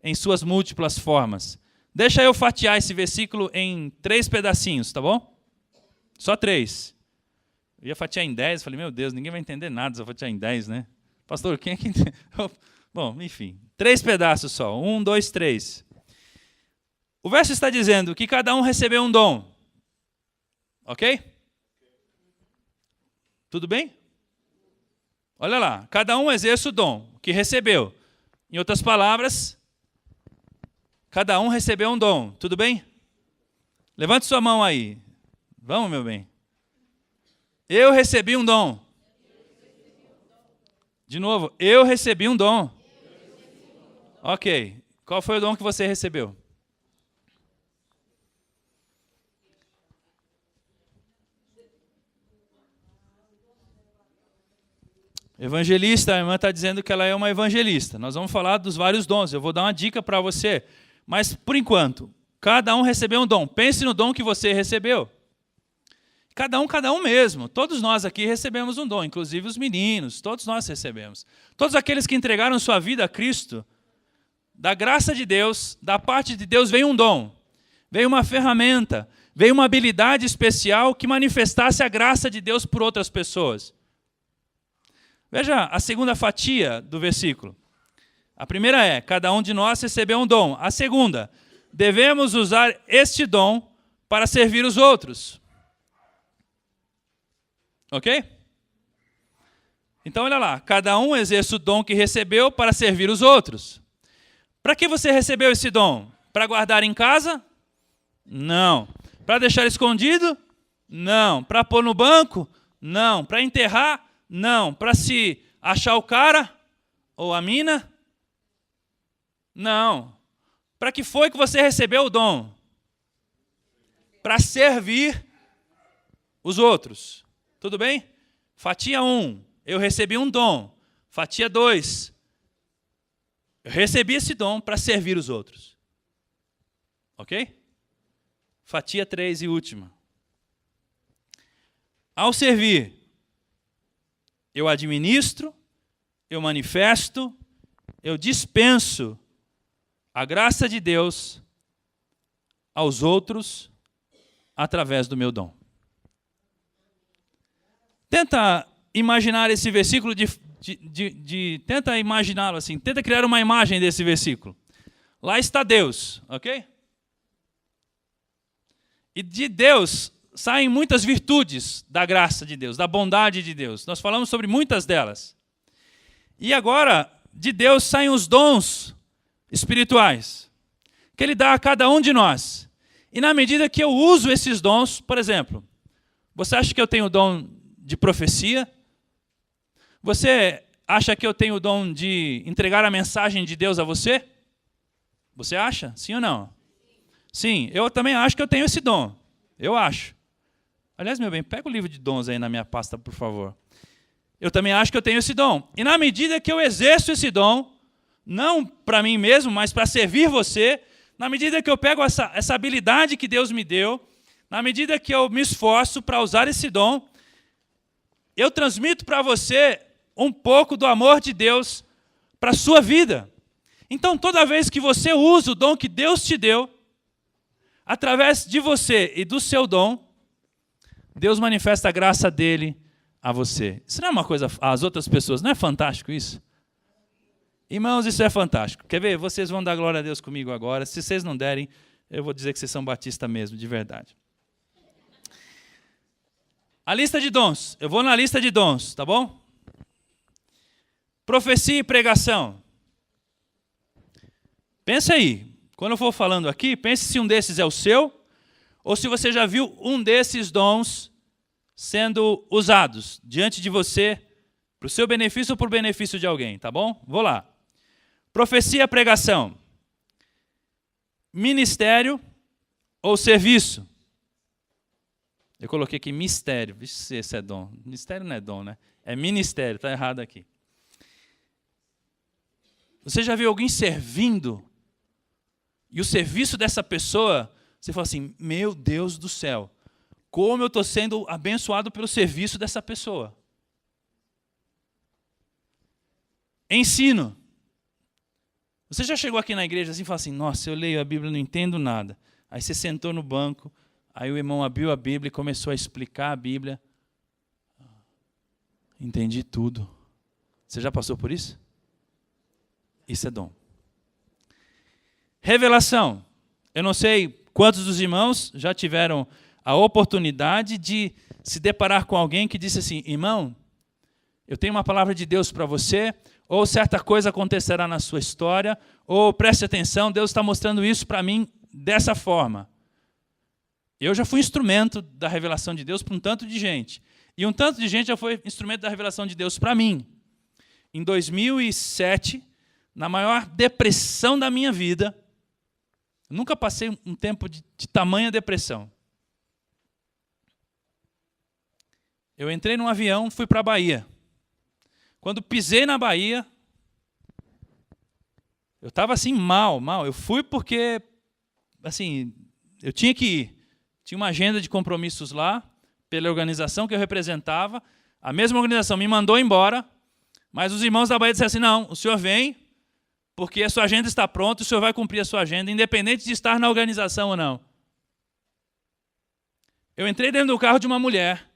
em suas múltiplas formas. Deixa eu fatiar esse versículo em 3 pedacinhos, tá bom? Só 3. Eu ia fatiar em 10, falei, meu Deus, ninguém vai entender nada se eu fatiar em 10, né? Pastor, quem é que entende? Bom, enfim, 3 pedaços só. 1, 2, 3. O verso está dizendo que cada um recebeu um dom. Ok? Tudo bem? Olha lá, cada um exerce o dom que recebeu. Em outras palavras, cada um recebeu um dom. Tudo bem? Levante sua mão aí. Vamos, meu bem. Eu recebi um dom. De novo, eu recebi um dom. Ok. Qual foi o dom que você recebeu? Evangelista, a irmã está dizendo que ela é uma evangelista. Nós vamos falar dos vários dons. Eu vou dar uma dica para você. Mas, por enquanto, cada um recebeu um dom. Pense no dom que você recebeu. Cada um mesmo. Todos nós aqui recebemos um dom, inclusive os meninos. Todos nós recebemos. Todos aqueles que entregaram sua vida a Cristo, da graça de Deus, da parte de Deus, veio um dom. Veio uma ferramenta. Veio uma habilidade especial que manifestasse a graça de Deus por outras pessoas. Veja a segunda fatia do versículo. A primeira é, cada um de nós recebeu um dom. A segunda, devemos usar este dom para servir os outros. Ok? Então, olha lá, cada um exerce o dom que recebeu para servir os outros. Para que você recebeu esse dom? Para guardar em casa? Não. Para deixar escondido? Não. Para pôr no banco? Não. Para enterrar? Não. Para se achar o cara ou a mina? Não. Para que foi que você recebeu o dom? Para servir os outros. Tudo bem? Fatia 1. Eu recebi um dom. Fatia 2. Eu recebi esse dom para servir os outros. Ok? Fatia 3 e última. Ao servir, eu administro, eu manifesto, eu dispenso a graça de Deus aos outros através do meu dom. Tenta imaginar esse versículo, tenta imaginá-lo assim, tenta criar uma imagem desse versículo. Lá está Deus, ok? E de Deus saem muitas virtudes da graça de Deus, da bondade de Deus. Nós falamos sobre muitas delas. E agora, de Deus saem os dons espirituais, que Ele dá a cada um de nós. E na medida que eu uso esses dons, por exemplo, você acha que eu tenho o dom de profecia? Você acha que eu tenho o dom de entregar a mensagem de Deus a você? Você acha? Sim ou não? Sim, eu também acho que eu tenho esse dom. Eu acho. Aliás, meu bem, pega o livro de dons aí na minha pasta, por favor. Eu também acho que eu tenho esse dom. E na medida que eu exerço esse dom, não para mim mesmo, mas para servir você, na medida que eu pego essa habilidade que Deus me deu, na medida que eu me esforço para usar esse dom, eu transmito para você um pouco do amor de Deus para a sua vida. Então, toda vez que você usa o dom que Deus te deu, através de você e do seu dom, Deus manifesta a graça dele a você. Isso não é uma coisa às outras pessoas, não é fantástico isso? Irmãos, isso é fantástico. Quer ver? Vocês vão dar glória a Deus comigo agora. Se vocês não derem, eu vou dizer que vocês são batistas mesmo, de verdade. A lista de dons. Eu vou na lista de dons, tá bom? Profecia e pregação. Pensa aí. Quando eu for falando aqui, pense se um desses é o seu, ou se você já viu um desses dons sendo usados diante de você, para o seu benefício ou para o benefício de alguém, tá bom? Vou lá. Profecia e pregação. Ministério ou serviço? Eu coloquei aqui mistério. Vixe, se esse é dom. Mistério não é dom, né? É ministério, está errado aqui. Você já viu alguém servindo? E o serviço dessa pessoa, você fala assim, meu Deus do céu, como eu estou sendo abençoado pelo serviço dessa pessoa. Ensino. Você já chegou aqui na igreja assim e fala assim, nossa, eu leio a Bíblia e não entendo nada. Aí você sentou no banco, aí o irmão abriu a Bíblia e começou a explicar a Bíblia. Entendi tudo. Você já passou por isso? Isso é dom. Revelação. Eu não sei quantos dos irmãos já tiveram a oportunidade de se deparar com alguém que disse assim, irmão, eu tenho uma palavra de Deus para você, ou certa coisa acontecerá na sua história, ou preste atenção, Deus está mostrando isso para mim dessa forma. Eu já fui instrumento da revelação de Deus para um tanto de gente. E um tanto de gente já foi instrumento da revelação de Deus para mim. Em 2007, na maior depressão da minha vida, nunca passei um tempo de tamanha depressão. Eu entrei num avião, fui para a Bahia. Quando pisei na Bahia, eu estava assim mal. Eu fui porque, assim, eu tinha que ir. Tinha uma agenda de compromissos lá, pela organização que eu representava. A mesma organização me mandou embora, mas os irmãos da Bahia disseram assim, não, o senhor vem, porque a sua agenda está pronta, o senhor vai cumprir a sua agenda, independente de estar na organização ou não. Eu entrei dentro do carro de uma mulher.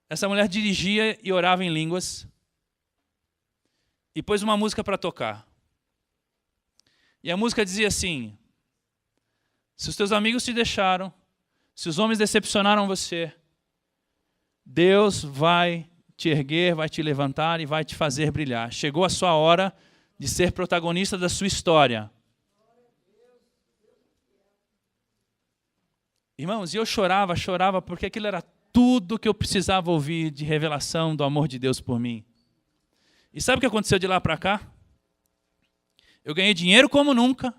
Essa mulher dirigia e orava em línguas e pôs uma música para tocar. E a música dizia assim, se os teus amigos te deixaram, se os homens decepcionaram você, Deus vai te erguer, vai te levantar e vai te fazer brilhar. Chegou a sua hora de ser protagonista da sua história. Irmãos, e eu chorava, porque aquilo era tudo que eu precisava ouvir de revelação do amor de Deus por mim. E sabe o que aconteceu de lá para cá? Eu ganhei dinheiro como nunca.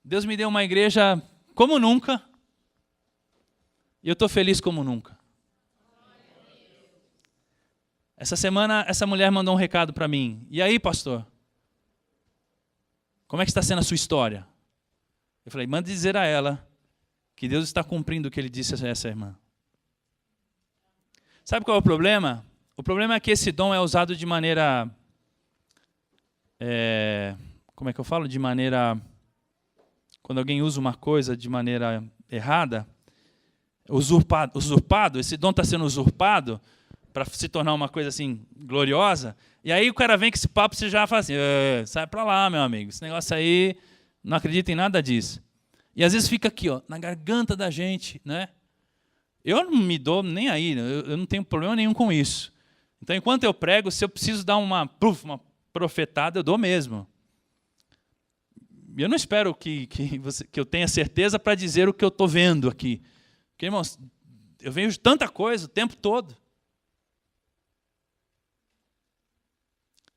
Deus me deu uma igreja como nunca. E eu estou feliz como nunca. Essa semana, essa mulher mandou um recado para mim. E aí, pastor? Como é que está sendo a sua história? Eu falei, manda dizer a ela que Deus está cumprindo o que ele disse a essa irmã. Sabe qual é o problema? O problema é que esse dom é usado de maneira... como é que eu falo? De maneira... Quando alguém usa uma coisa de maneira errada, usurpado, esse dom está sendo usurpado para se tornar uma coisa assim gloriosa. E aí o cara vem com esse papo, você já fala assim, sai para lá, meu amigo, esse negócio aí, não acredita em nada disso. E às vezes fica aqui, ó, na garganta da gente, né? Eu não me dou nem aí, eu não tenho problema nenhum com isso. Então, enquanto eu prego, se eu preciso dar uma profetada, eu dou mesmo. Eu não espero que eu tenha certeza para dizer o que eu estou vendo aqui. Porque, irmãos, eu vejo tanta coisa o tempo todo.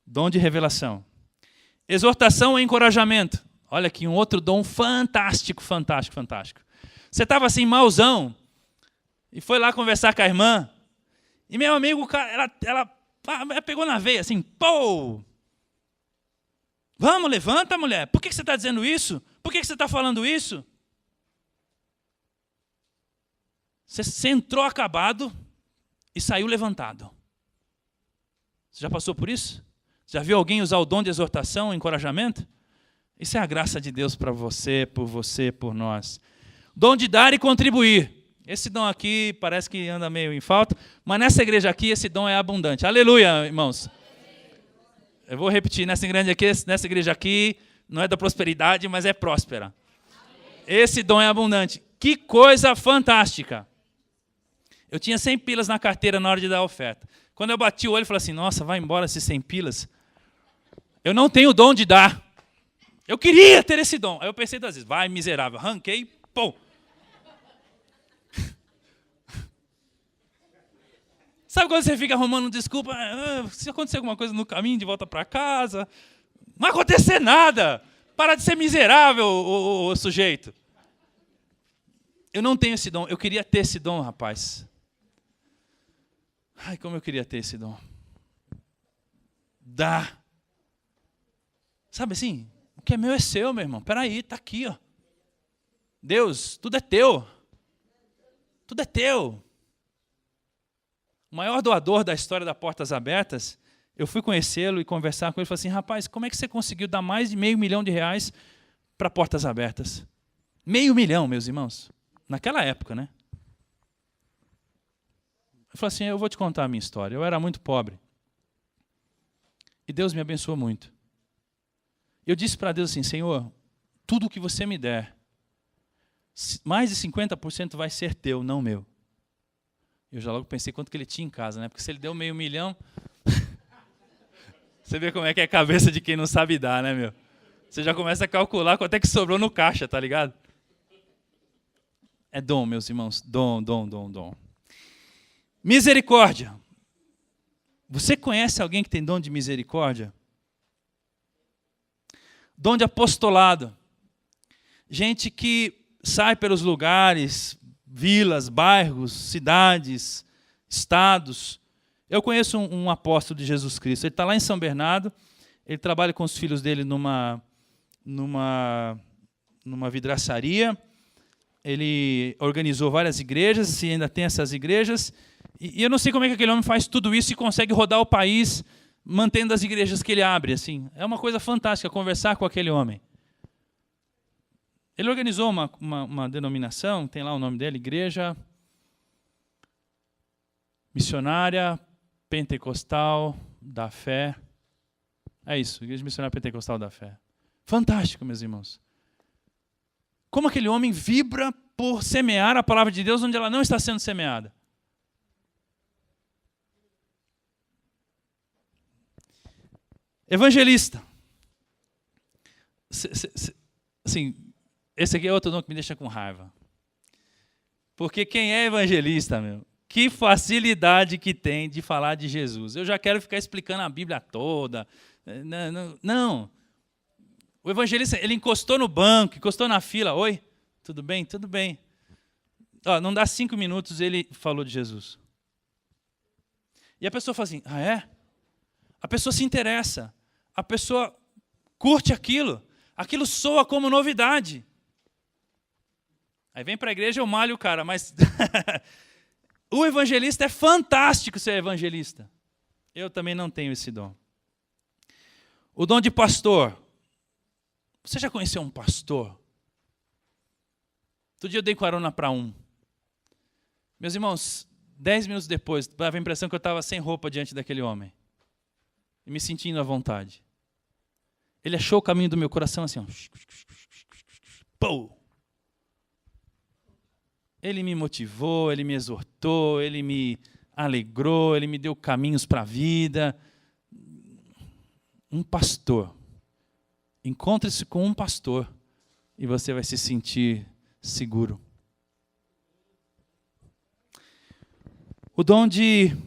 Dom de revelação. Exortação e encorajamento. Olha aqui, um outro dom fantástico, fantástico, fantástico. Você estava assim, mauzão, e foi lá conversar com a irmã, e meu amigo, ela pegou na veia, assim, pô! Vamos, levanta, mulher. Por que você está dizendo isso? Por que você está falando isso? Você entrou acabado e saiu levantado. Você já passou por isso? Já viu alguém usar o dom de exortação, encorajamento? Isso é a graça de Deus para você, por nós. Dom de dar e contribuir. Esse dom aqui parece que anda meio em falta, mas nessa igreja aqui esse dom é abundante. Aleluia, irmãos. Eu vou repetir, nessa igreja aqui não é da prosperidade, mas é próspera. Esse dom é abundante. Que coisa fantástica. Eu tinha 100 pilas na carteira na hora de dar a oferta. Quando eu bati o olho, eu falei assim, nossa, vai embora esses 100 pilas. Eu não tenho o dom de dar. Eu queria ter esse dom. Aí eu pensei 2 vezes, vai miserável. Arranquei, pô. Sabe quando você fica arrumando desculpa? Se acontecer alguma coisa no caminho, de volta para casa. Não vai acontecer nada. Para de ser miserável, o sujeito. Eu não tenho esse dom. Eu queria ter esse dom, rapaz. Ai, como eu queria ter esse dom. Dá. Sabe assim? O que é meu é seu, meu irmão. Espera aí, está aqui, ó. Deus, tudo é teu. Tudo é teu. O maior doador da história da Portas Abertas, eu fui conhecê-lo e conversar com ele. Falei assim, rapaz, como é que você conseguiu dar mais de R$500 mil para Portas Abertas? R$500 mil, meus irmãos. Naquela época, né? Eu falei assim, eu vou te contar a minha história. Eu era muito pobre. E Deus me abençoou muito. Eu disse para Deus assim, Senhor, tudo que você me der, mais de 50% vai ser teu, não meu. Eu já logo pensei quanto que ele tinha em casa, né? Porque se ele deu R$500 mil, você vê como é que é a cabeça de quem não sabe dar, né, meu? Você já começa a calcular quanto é que sobrou no caixa, tá ligado? É dom, meus irmãos. Dom, dom, dom, dom. Misericórdia. Você conhece alguém que tem dom de misericórdia? Dom de apostolado. Gente que sai pelos lugares, vilas, bairros, cidades, estados. Eu conheço um apóstolo de Jesus Cristo. Ele está lá em São Bernardo. Ele trabalha com os filhos dele numa vidraçaria. Ele organizou várias igrejas, e ainda tem essas igrejas. E eu não sei como é que aquele homem faz tudo isso e consegue rodar o país mantendo as igrejas que ele abre. Assim. É uma coisa fantástica conversar com aquele homem. Ele organizou uma denominação, tem lá o nome dele, Igreja Missionária Pentecostal da Fé. É isso, Igreja Missionária Pentecostal da Fé. Fantástico, meus irmãos. Como aquele homem vibra por semear a palavra de Deus onde ela não está sendo semeada. Evangelista. Assim, esse aqui é outro nome que me deixa com raiva. Porque quem é evangelista, meu, que facilidade que tem de falar de Jesus. Eu já quero ficar explicando a Bíblia toda. Não. O evangelista, ele encostou no banco, encostou na fila. Oi, tudo bem? Tudo bem. Ó, não dá 5 minutos, ele falou de Jesus. E a pessoa fala assim, ah, é? A pessoa se interessa. A pessoa curte aquilo. Aquilo soa como novidade. Aí vem para a igreja, eu malho o cara, mas o evangelista é fantástico ser evangelista. Eu também não tenho esse dom. O dom de pastor. Você já conheceu um pastor? Outro dia eu dei carona para um. Meus irmãos, 10 minutos depois, dava a impressão que eu estava sem roupa diante daquele homem. E me sentindo à vontade. Ele achou o caminho do meu coração assim, ó. Pô! Ele me motivou, ele me exortou, ele me alegrou, ele me deu caminhos para a vida. Um pastor. Encontre-se com um pastor e você vai se sentir seguro. O dom de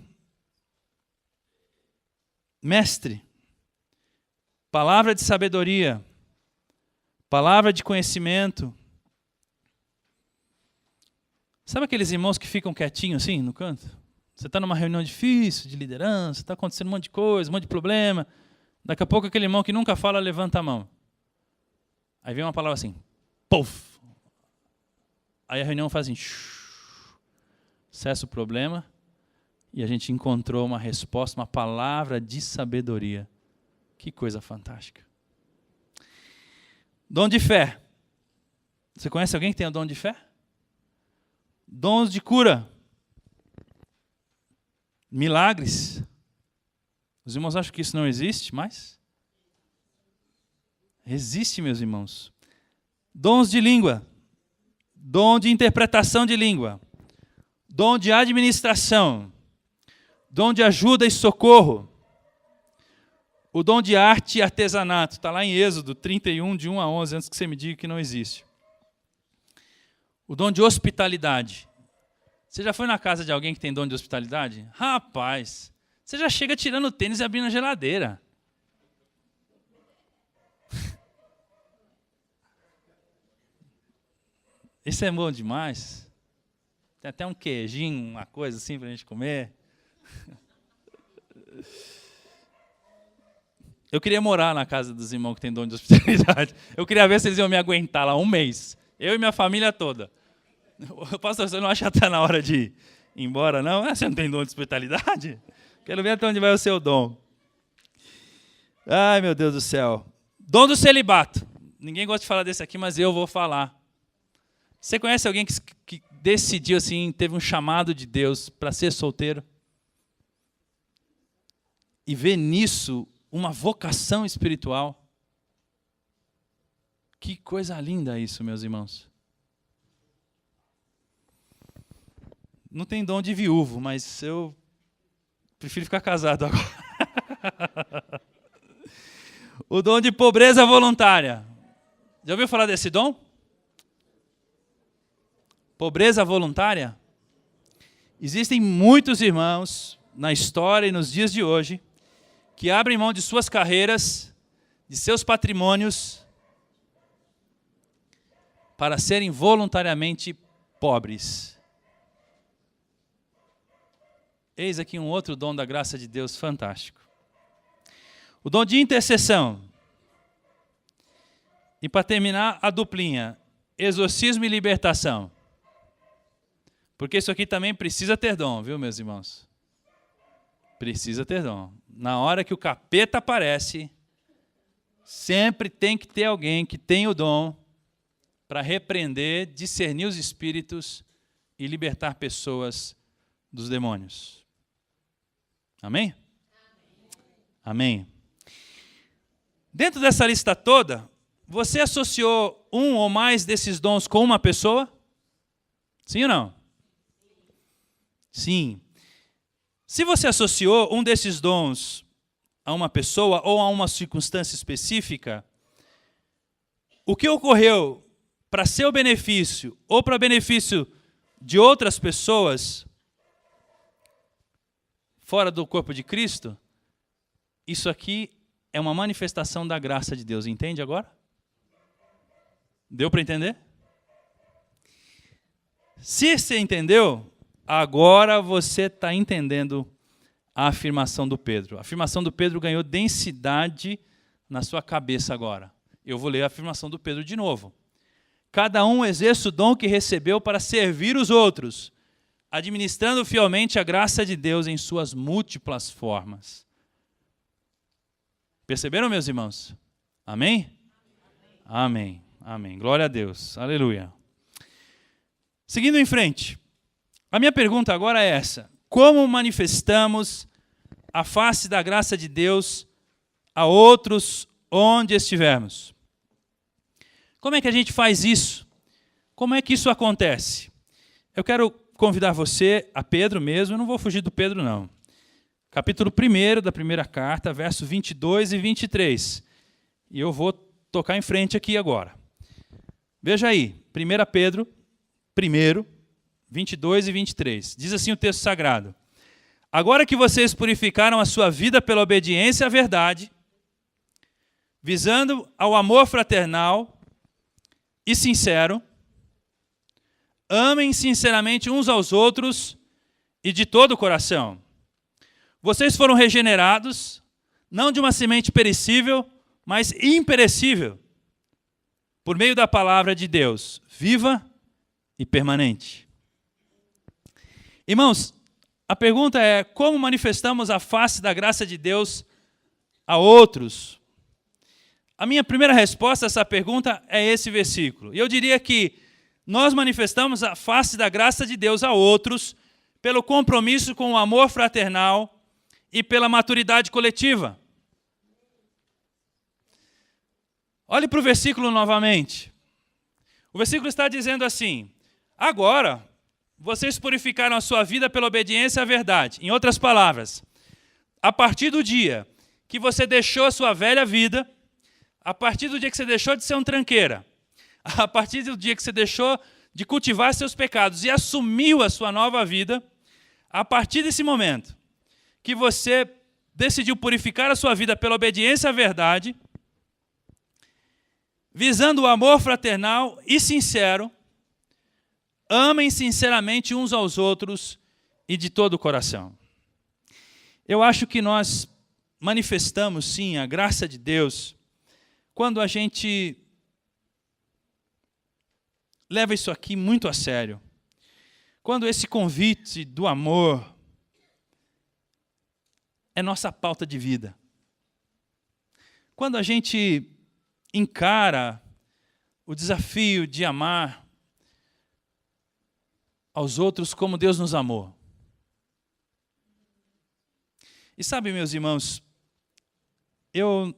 mestre. palavra de sabedoria, palavra de conhecimento. Sabe aqueles irmãos que ficam quietinhos assim no canto? Você está numa reunião difícil de liderança, está acontecendo um monte de coisa, um monte de problema. Daqui a pouco aquele irmão que nunca fala levanta a mão. Aí vem uma palavra assim, puf! Aí a reunião faz assim, cessa o problema e a gente encontrou uma resposta, uma palavra de sabedoria. Que coisa fantástica. Dom de fé. Você conhece alguém que tem o dom de fé? Dons de cura. Milagres. Os irmãos acham que isso não existe, mas existe, meus irmãos. Dons de língua. Dom de interpretação de língua. Dom de administração. Dom de ajuda e socorro. O dom de arte e artesanato. Está lá em Êxodo 31, de 1 a 11, antes que você me diga que não existe. O dom de hospitalidade. Você já foi na casa de alguém que tem dom de hospitalidade? Rapaz, você já chega tirando o tênis e abrindo a geladeira. Isso é bom demais. Tem até um queijinho, uma coisa assim para a gente comer. Eu queria morar na casa dos irmãos que tem dom de hospitalidade. Eu queria ver se eles iam me aguentar lá um mês. Eu e minha família toda. Pastor, você não acha que está na hora de ir embora, não? Você não tem dom de hospitalidade? Quero ver até onde vai o seu dom. Ai, meu Deus do céu. Dom do celibato. Ninguém gosta de falar desse aqui, mas eu vou falar. Você conhece alguém que decidiu, assim, teve um chamado de Deus para ser solteiro? E vê nisso uma vocação espiritual? Que coisa linda isso, meus irmãos. Não tem dom de viúvo, mas eu prefiro ficar casado agora. O dom de pobreza voluntária. Já ouviu falar desse dom? Pobreza voluntária? Existem muitos irmãos na história e nos dias de hoje que abrem mão de suas carreiras, de seus patrimônios, para serem voluntariamente pobres. Eis aqui um outro dom da graça de Deus fantástico. O dom de intercessão. E para terminar, a duplinha. Exorcismo e libertação. Porque isso aqui também precisa ter dom, viu, meus irmãos? Precisa ter dom. Na hora que o capeta aparece, sempre tem que ter alguém que tem o dom para repreender, discernir os espíritos e libertar pessoas dos demônios. Amém? Amém. Dentro dessa lista toda, você associou um ou mais desses dons com uma pessoa? Sim ou não? Sim. Se você associou um desses dons a uma pessoa ou a uma circunstância específica, o que ocorreu para seu benefício ou para benefício de outras pessoas fora do corpo de Cristo, isso aqui é uma manifestação da graça de Deus. Entende agora? Deu para entender? Se você entendeu, agora você está entendendo a afirmação do Pedro. A afirmação do Pedro ganhou densidade na sua cabeça agora. Eu vou ler a afirmação do Pedro de novo. Cada um exerce o dom que recebeu para servir os outros, administrando fielmente a graça de Deus em suas múltiplas formas. Perceberam, meus irmãos? Amém? Amém. Amém. Glória a Deus. Aleluia. Seguindo em frente. A minha pergunta agora é essa. Como manifestamos a face da graça de Deus a outros onde estivermos? Como é que a gente faz isso? Como é que isso acontece? Eu quero convidar você, a Pedro mesmo, eu não vou fugir do Pedro não. Capítulo 1 da primeira carta, versos 22 e 23. E eu vou tocar em frente aqui agora. Veja aí, 1 Pedro, 22 e 23. Diz assim o texto sagrado. Agora que vocês purificaram a sua vida pela obediência à verdade, visando ao amor fraternal e sincero, amem sinceramente uns aos outros e de todo o coração. Vocês foram regenerados, não de uma semente perecível, mas imperecível, por meio da palavra de Deus, viva e permanente. Irmãos, a pergunta é: como manifestamos a face da graça de Deus a outros? A minha primeira resposta a essa pergunta é esse versículo. E eu diria que nós manifestamos a face da graça de Deus a outros pelo compromisso com o amor fraternal e pela maturidade coletiva. Olhe para o versículo novamente. O versículo está dizendo assim: agora, vocês purificaram a sua vida pela obediência à verdade. Em outras palavras, a partir do dia que você deixou a sua velha vida, a partir do dia que você deixou de ser um tranqueira, a partir do dia que você deixou de cultivar seus pecados e assumiu a sua nova vida, a partir desse momento que você decidiu purificar a sua vida pela obediência à verdade, visando o amor fraternal e sincero, amem sinceramente uns aos outros e de todo o coração. Eu acho que nós manifestamos, sim, a graça de Deus quando a gente leva isso aqui muito a sério. Quando esse convite do amor é nossa pauta de vida. Quando a gente encara o desafio de amar aos outros como Deus nos amou. E sabe, meus irmãos, eu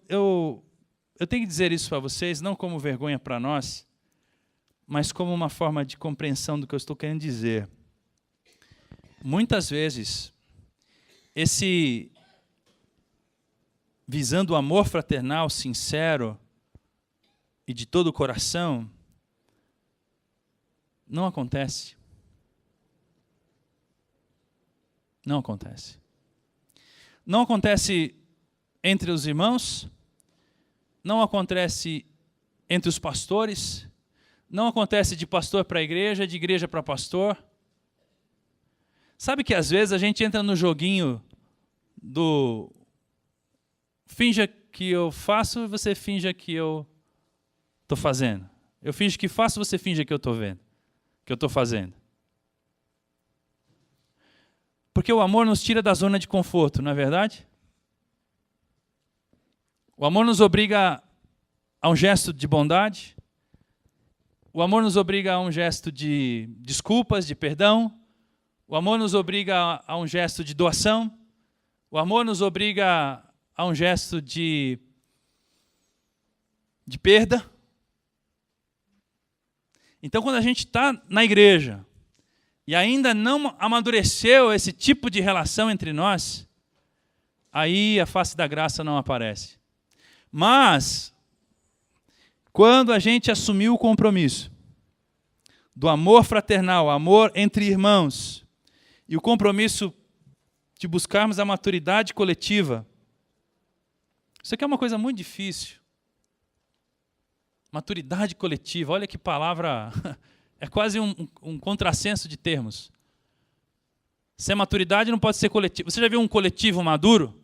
tenho que dizer isso para vocês, não como vergonha para nós, mas como uma forma de compreensão do que eu estou querendo dizer. Muitas vezes, esse visando o amor fraternal, sincero e de todo o coração, não acontece. Não acontece. Não acontece entre os irmãos, não acontece entre os pastores, não acontece de pastor para igreja, de igreja para pastor. Sabe que às vezes a gente entra no joguinho do finja que eu faço e você finja que eu estou fazendo. Eu finjo que faço, você finja que eu estou vendo, que eu estou fazendo. Porque o amor nos tira da zona de conforto, não é verdade? O amor nos obriga a um gesto de bondade. O amor nos obriga a um gesto de desculpas, de perdão. O amor nos obriga a um gesto de doação. O amor nos obriga a um gesto de perda. Então, quando a gente está na igreja e ainda não amadureceu esse tipo de relação entre nós, aí a face da graça não aparece. Mas, quando a gente assumiu o compromisso do amor fraternal, amor entre irmãos, e o compromisso de buscarmos a maturidade coletiva, isso aqui é uma coisa muito difícil. Maturidade coletiva, olha que palavra, é quase um contrassenso de termos. Se é maturidade, não pode ser coletivo. Você já viu um coletivo maduro?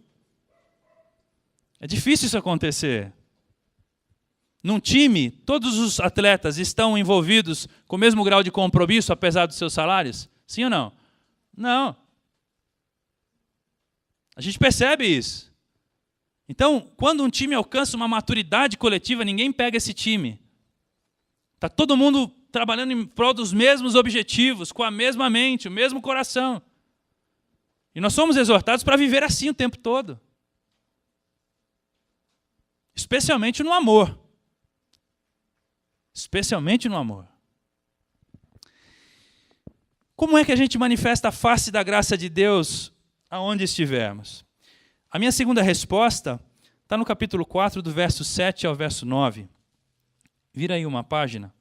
É difícil isso acontecer. Num time, todos os atletas estão envolvidos com o mesmo grau de compromisso, apesar dos seus salários? Sim ou não? Não. A gente percebe isso. Então, quando um time alcança uma maturidade coletiva, ninguém pega esse time. Está todo mundo trabalhando em prol dos mesmos objetivos, com a mesma mente, o mesmo coração. E nós somos exortados para viver assim o tempo todo. Especialmente no amor. Especialmente no amor. Como é que a gente manifesta a face da graça de Deus aonde estivermos? A minha segunda resposta está no capítulo 4, do verso 7 ao verso 9. Vira aí uma página.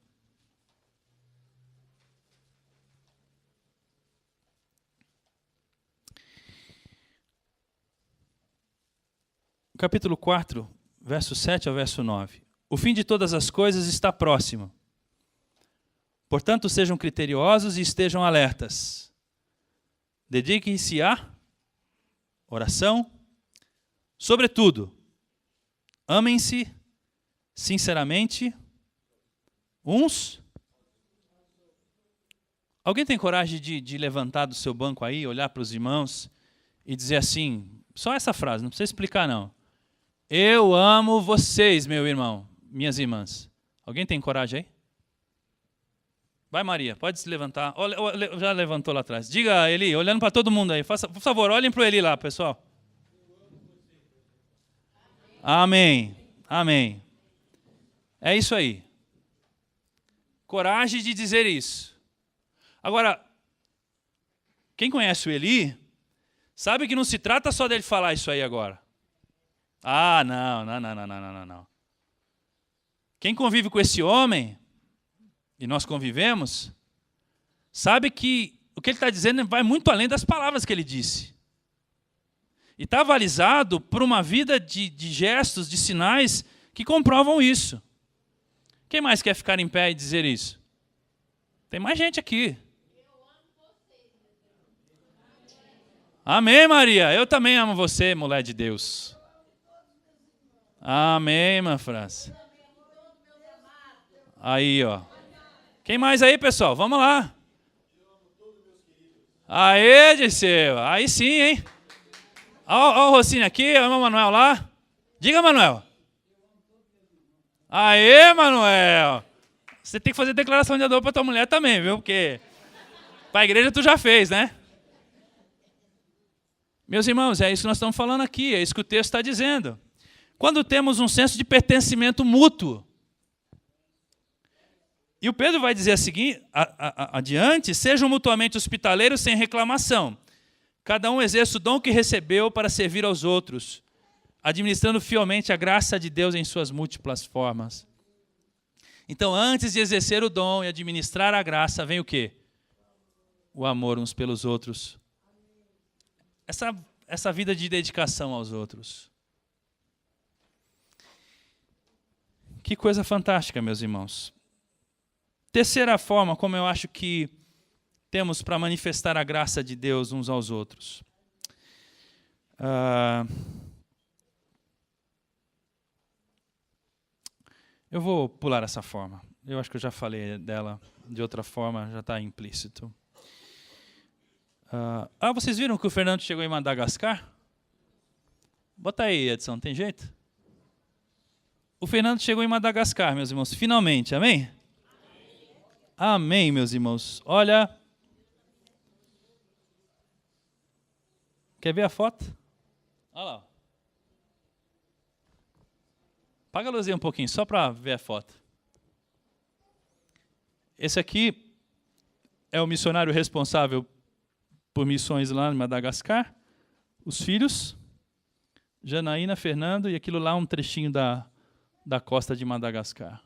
Capítulo 4, verso 7 ao verso 9. O fim de todas as coisas está próximo. Portanto, sejam criteriosos e estejam alertas. Dediquem-se à oração. Sobretudo, amem-se sinceramente uns. Alguém tem coragem de levantar do seu banco aí, olhar para os irmãos e dizer assim, só essa frase, não precisa explicar não. Eu amo vocês, meu irmão, minhas irmãs. Alguém tem coragem aí? Vai, Maria, pode se levantar. Já levantou lá atrás. Diga, Eli, olhando para todo mundo aí. Por favor, olhem para o Eli lá, pessoal. Amém. Amém. É isso aí. Coragem de dizer isso. Agora, quem conhece o Eli, sabe que não se trata só dele falar isso aí agora. Ah, não. Quem convive com esse homem, e nós convivemos, sabe que o que ele está dizendo vai muito além das palavras que ele disse. E está avalizado por uma vida de gestos, de sinais que comprovam isso. Quem mais quer ficar em pé e dizer isso? Tem mais gente aqui. Amém, Maria. Eu também amo você, mulher de Deus. Amém, irmã França. Aí, ó. Quem mais aí, pessoal? Vamos lá. Aê, Dirceu. Aí sim, hein? Ó o Rocinho aqui, ó o Manuel lá. Diga, Manuel. Aê, Manuel. Você tem que fazer declaração de amor para tua mulher também, viu? Porque para a igreja tu já fez, né? Meus irmãos, é isso que nós estamos falando aqui, é isso que o texto está dizendo. Quando temos um senso de pertencimento mútuo. E o Pedro vai dizer adiante, sejam mutuamente hospitaleiros sem reclamação. Cada um exerce o dom que recebeu para servir aos outros, administrando fielmente a graça de Deus em suas múltiplas formas. Então, antes de exercer o dom e administrar a graça, vem o quê? O amor uns pelos outros. Essa vida de dedicação aos outros. Que coisa fantástica, meus irmãos. Terceira forma, como eu acho que temos para manifestar a graça de Deus uns aos outros. Eu vou pular essa forma. Eu acho que eu já falei dela de outra forma, já está implícito. Vocês viram que o Fernando chegou em Madagascar? Bota aí, Edson, tem jeito? O Fernando chegou em Madagascar, meus irmãos, finalmente, amém? Amém, meus irmãos. Olha. Quer ver a foto? Olha lá. Apaga a luzinha um pouquinho, só para ver a foto. Esse aqui é o missionário responsável por missões lá em Madagascar. Os filhos, Janaína, Fernando, e aquilo lá um trechinho da costa de Madagascar.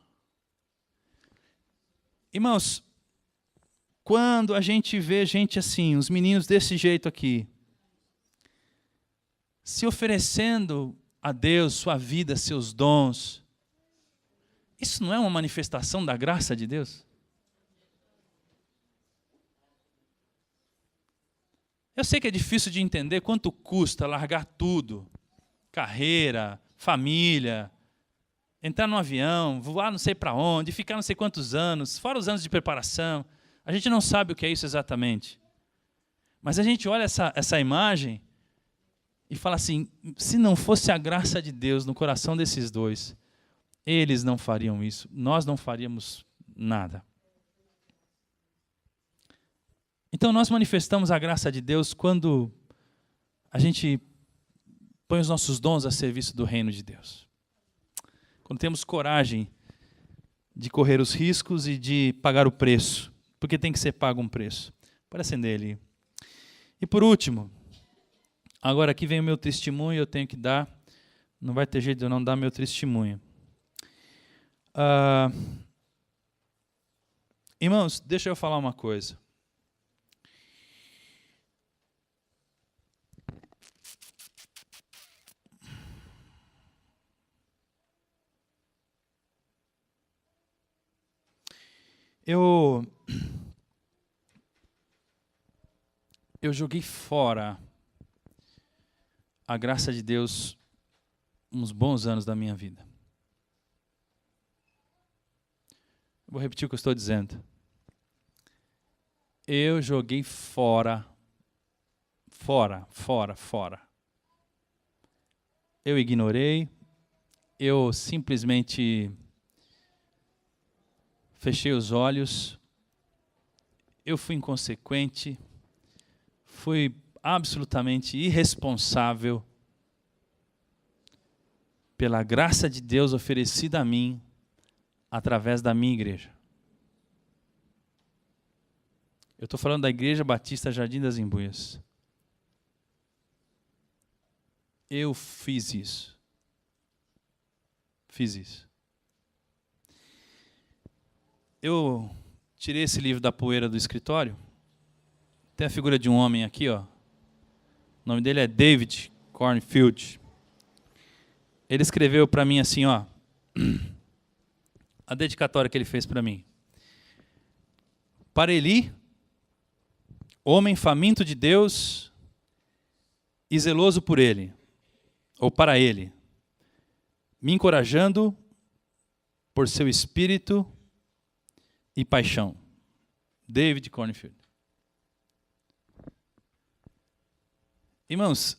Irmãos, quando a gente vê gente assim, os meninos desse jeito aqui, se oferecendo a Deus sua vida, seus dons, isso não é uma manifestação da graça de Deus? Eu sei que é difícil de entender quanto custa largar tudo, carreira, família, entrar num avião, voar não sei para onde, ficar não sei quantos anos, fora os anos de preparação. A gente não sabe o que é isso exatamente. Mas a gente olha essa imagem e fala assim, se não fosse a graça de Deus no coração desses dois, eles não fariam isso, nós não faríamos nada. Então nós manifestamos a graça de Deus quando a gente põe os nossos dons a serviço do reino de Deus. Quando temos coragem de correr os riscos e de pagar o preço, porque tem que ser pago um preço. Pode acender ali. E por último, agora aqui vem o meu testemunho, eu tenho que dar, não vai ter jeito de eu não dar meu testemunho. Irmãos, deixa eu falar uma coisa. Eu joguei fora a graça de Deus uns bons anos da minha vida. Vou repetir o que eu estou dizendo. Eu joguei fora. Eu ignorei, eu simplesmente fechei os olhos, eu fui inconsequente, fui absolutamente irresponsável pela graça de Deus oferecida a mim através da minha igreja. Eu estou falando da Igreja Batista Jardim das Embuias. Eu fiz isso. Eu tirei esse livro da poeira do escritório. Tem a figura de um homem aqui, ó. O nome dele é David Cornfield. Ele escreveu para mim assim, ó, a dedicatória que ele fez para mim. Para Eli, homem faminto de Deus e zeloso por ele, ou para ele, me encorajando por seu espírito e paixão. David Cornfield. Irmãos,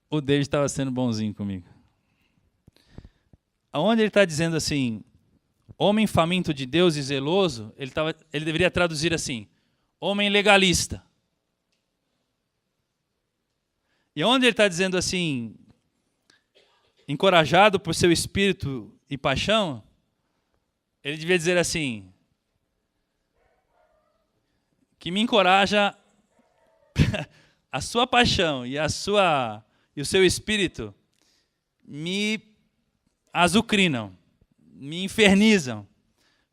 o David estava sendo bonzinho comigo. Aonde ele está dizendo assim, homem faminto de Deus e zeloso, ele deveria traduzir assim, homem legalista. E onde ele está dizendo assim, encorajado por seu espírito e paixão, ele devia dizer assim, que me encoraja a sua paixão e o seu espírito me azucrinam, me infernizam.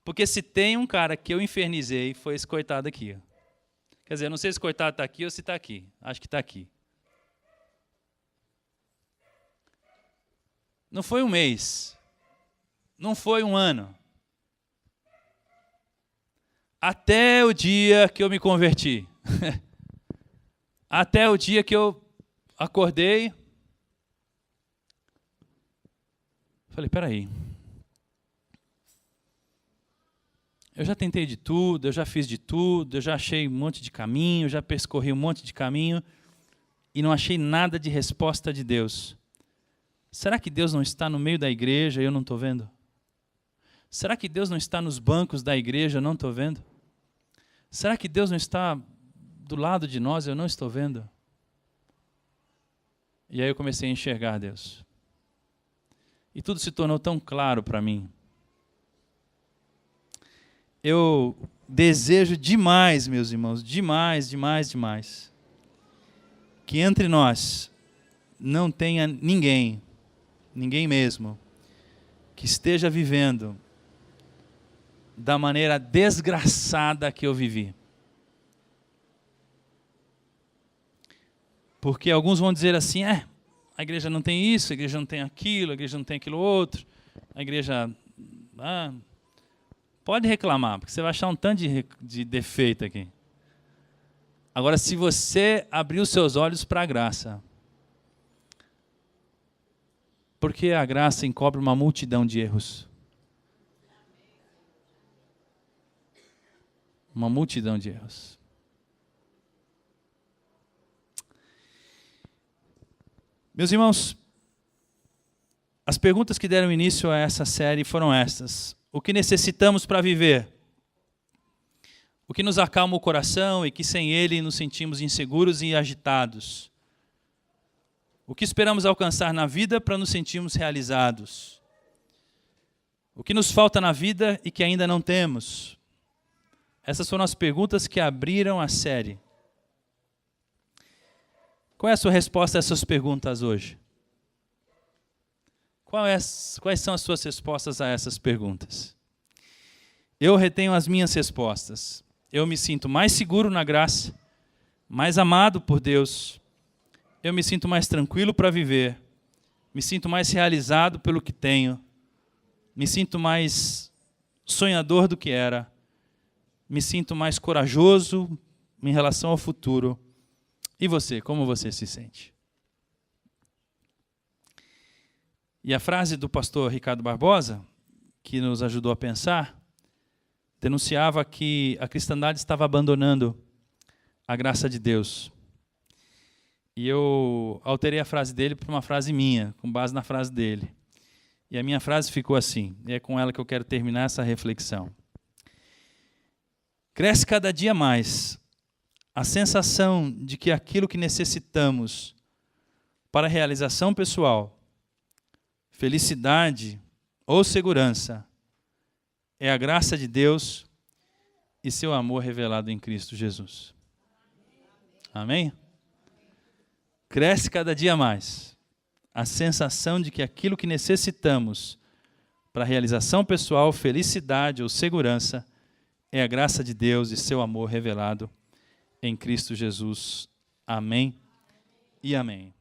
Porque se tem um cara que eu infernizei, foi esse coitado aqui. Quer dizer, eu não sei se o coitado está aqui ou se está aqui. Acho que está aqui. Não foi um mês. Não foi um ano. Até o dia que eu me converti. Até o dia que eu acordei. Falei, peraí. Eu já tentei de tudo, eu já fiz de tudo, eu já achei um monte de caminho, já percorri um monte de caminho e não achei nada de resposta de Deus. Será que Deus não está no meio da igreja e eu não estou vendo? Será que Deus não está nos bancos da igreja e eu não estou vendo? Será que Deus não está do lado de nós e eu não estou vendo? E aí eu comecei a enxergar Deus. E tudo se tornou tão claro para mim. Eu desejo demais, meus irmãos, demais, que entre nós não tenha ninguém mesmo, que esteja vivendo da maneira desgraçada que eu vivi. Porque alguns vão dizer assim, a igreja não tem isso, a igreja não tem aquilo, a igreja não tem aquilo outro, a igreja... pode reclamar, porque você vai achar um tanto de defeito aqui. Agora, se você abrir os seus olhos para a graça, porque a graça encobre uma multidão de erros. Uma multidão de erros. Meus irmãos, as perguntas que deram início a essa série foram estas. O que necessitamos para viver? O que nos acalma o coração e que sem ele nos sentimos inseguros e agitados? O que esperamos alcançar na vida para nos sentirmos realizados? O que nos falta na vida e que ainda não temos? Essas foram as perguntas que abriram a série. Qual é a sua resposta a essas perguntas hoje? Quais são as suas respostas a essas perguntas? Eu retenho as minhas respostas. Eu me sinto mais seguro na graça, mais amado por Deus. Eu me sinto mais tranquilo para viver. Me sinto mais realizado pelo que tenho. me sinto mais sonhador do que era, me sinto mais corajoso em relação ao futuro. E você, como você se sente? E a frase do pastor Ricardo Barbosa, que nos ajudou a pensar, denunciava que a cristandade estava abandonando a graça de Deus. E eu alterei a frase dele para uma frase minha, com base na frase dele. E a minha frase ficou assim, e é com ela que eu quero terminar essa reflexão. Cresce cada dia mais a sensação de que aquilo que necessitamos para a realização pessoal, felicidade ou segurança é a graça de Deus e seu amor revelado em Cristo Jesus. Amém? Cresce cada dia mais a sensação de que aquilo que necessitamos para a realização pessoal, felicidade ou segurança é a graça de Deus e seu amor revelado em Cristo Jesus. Amém e amém.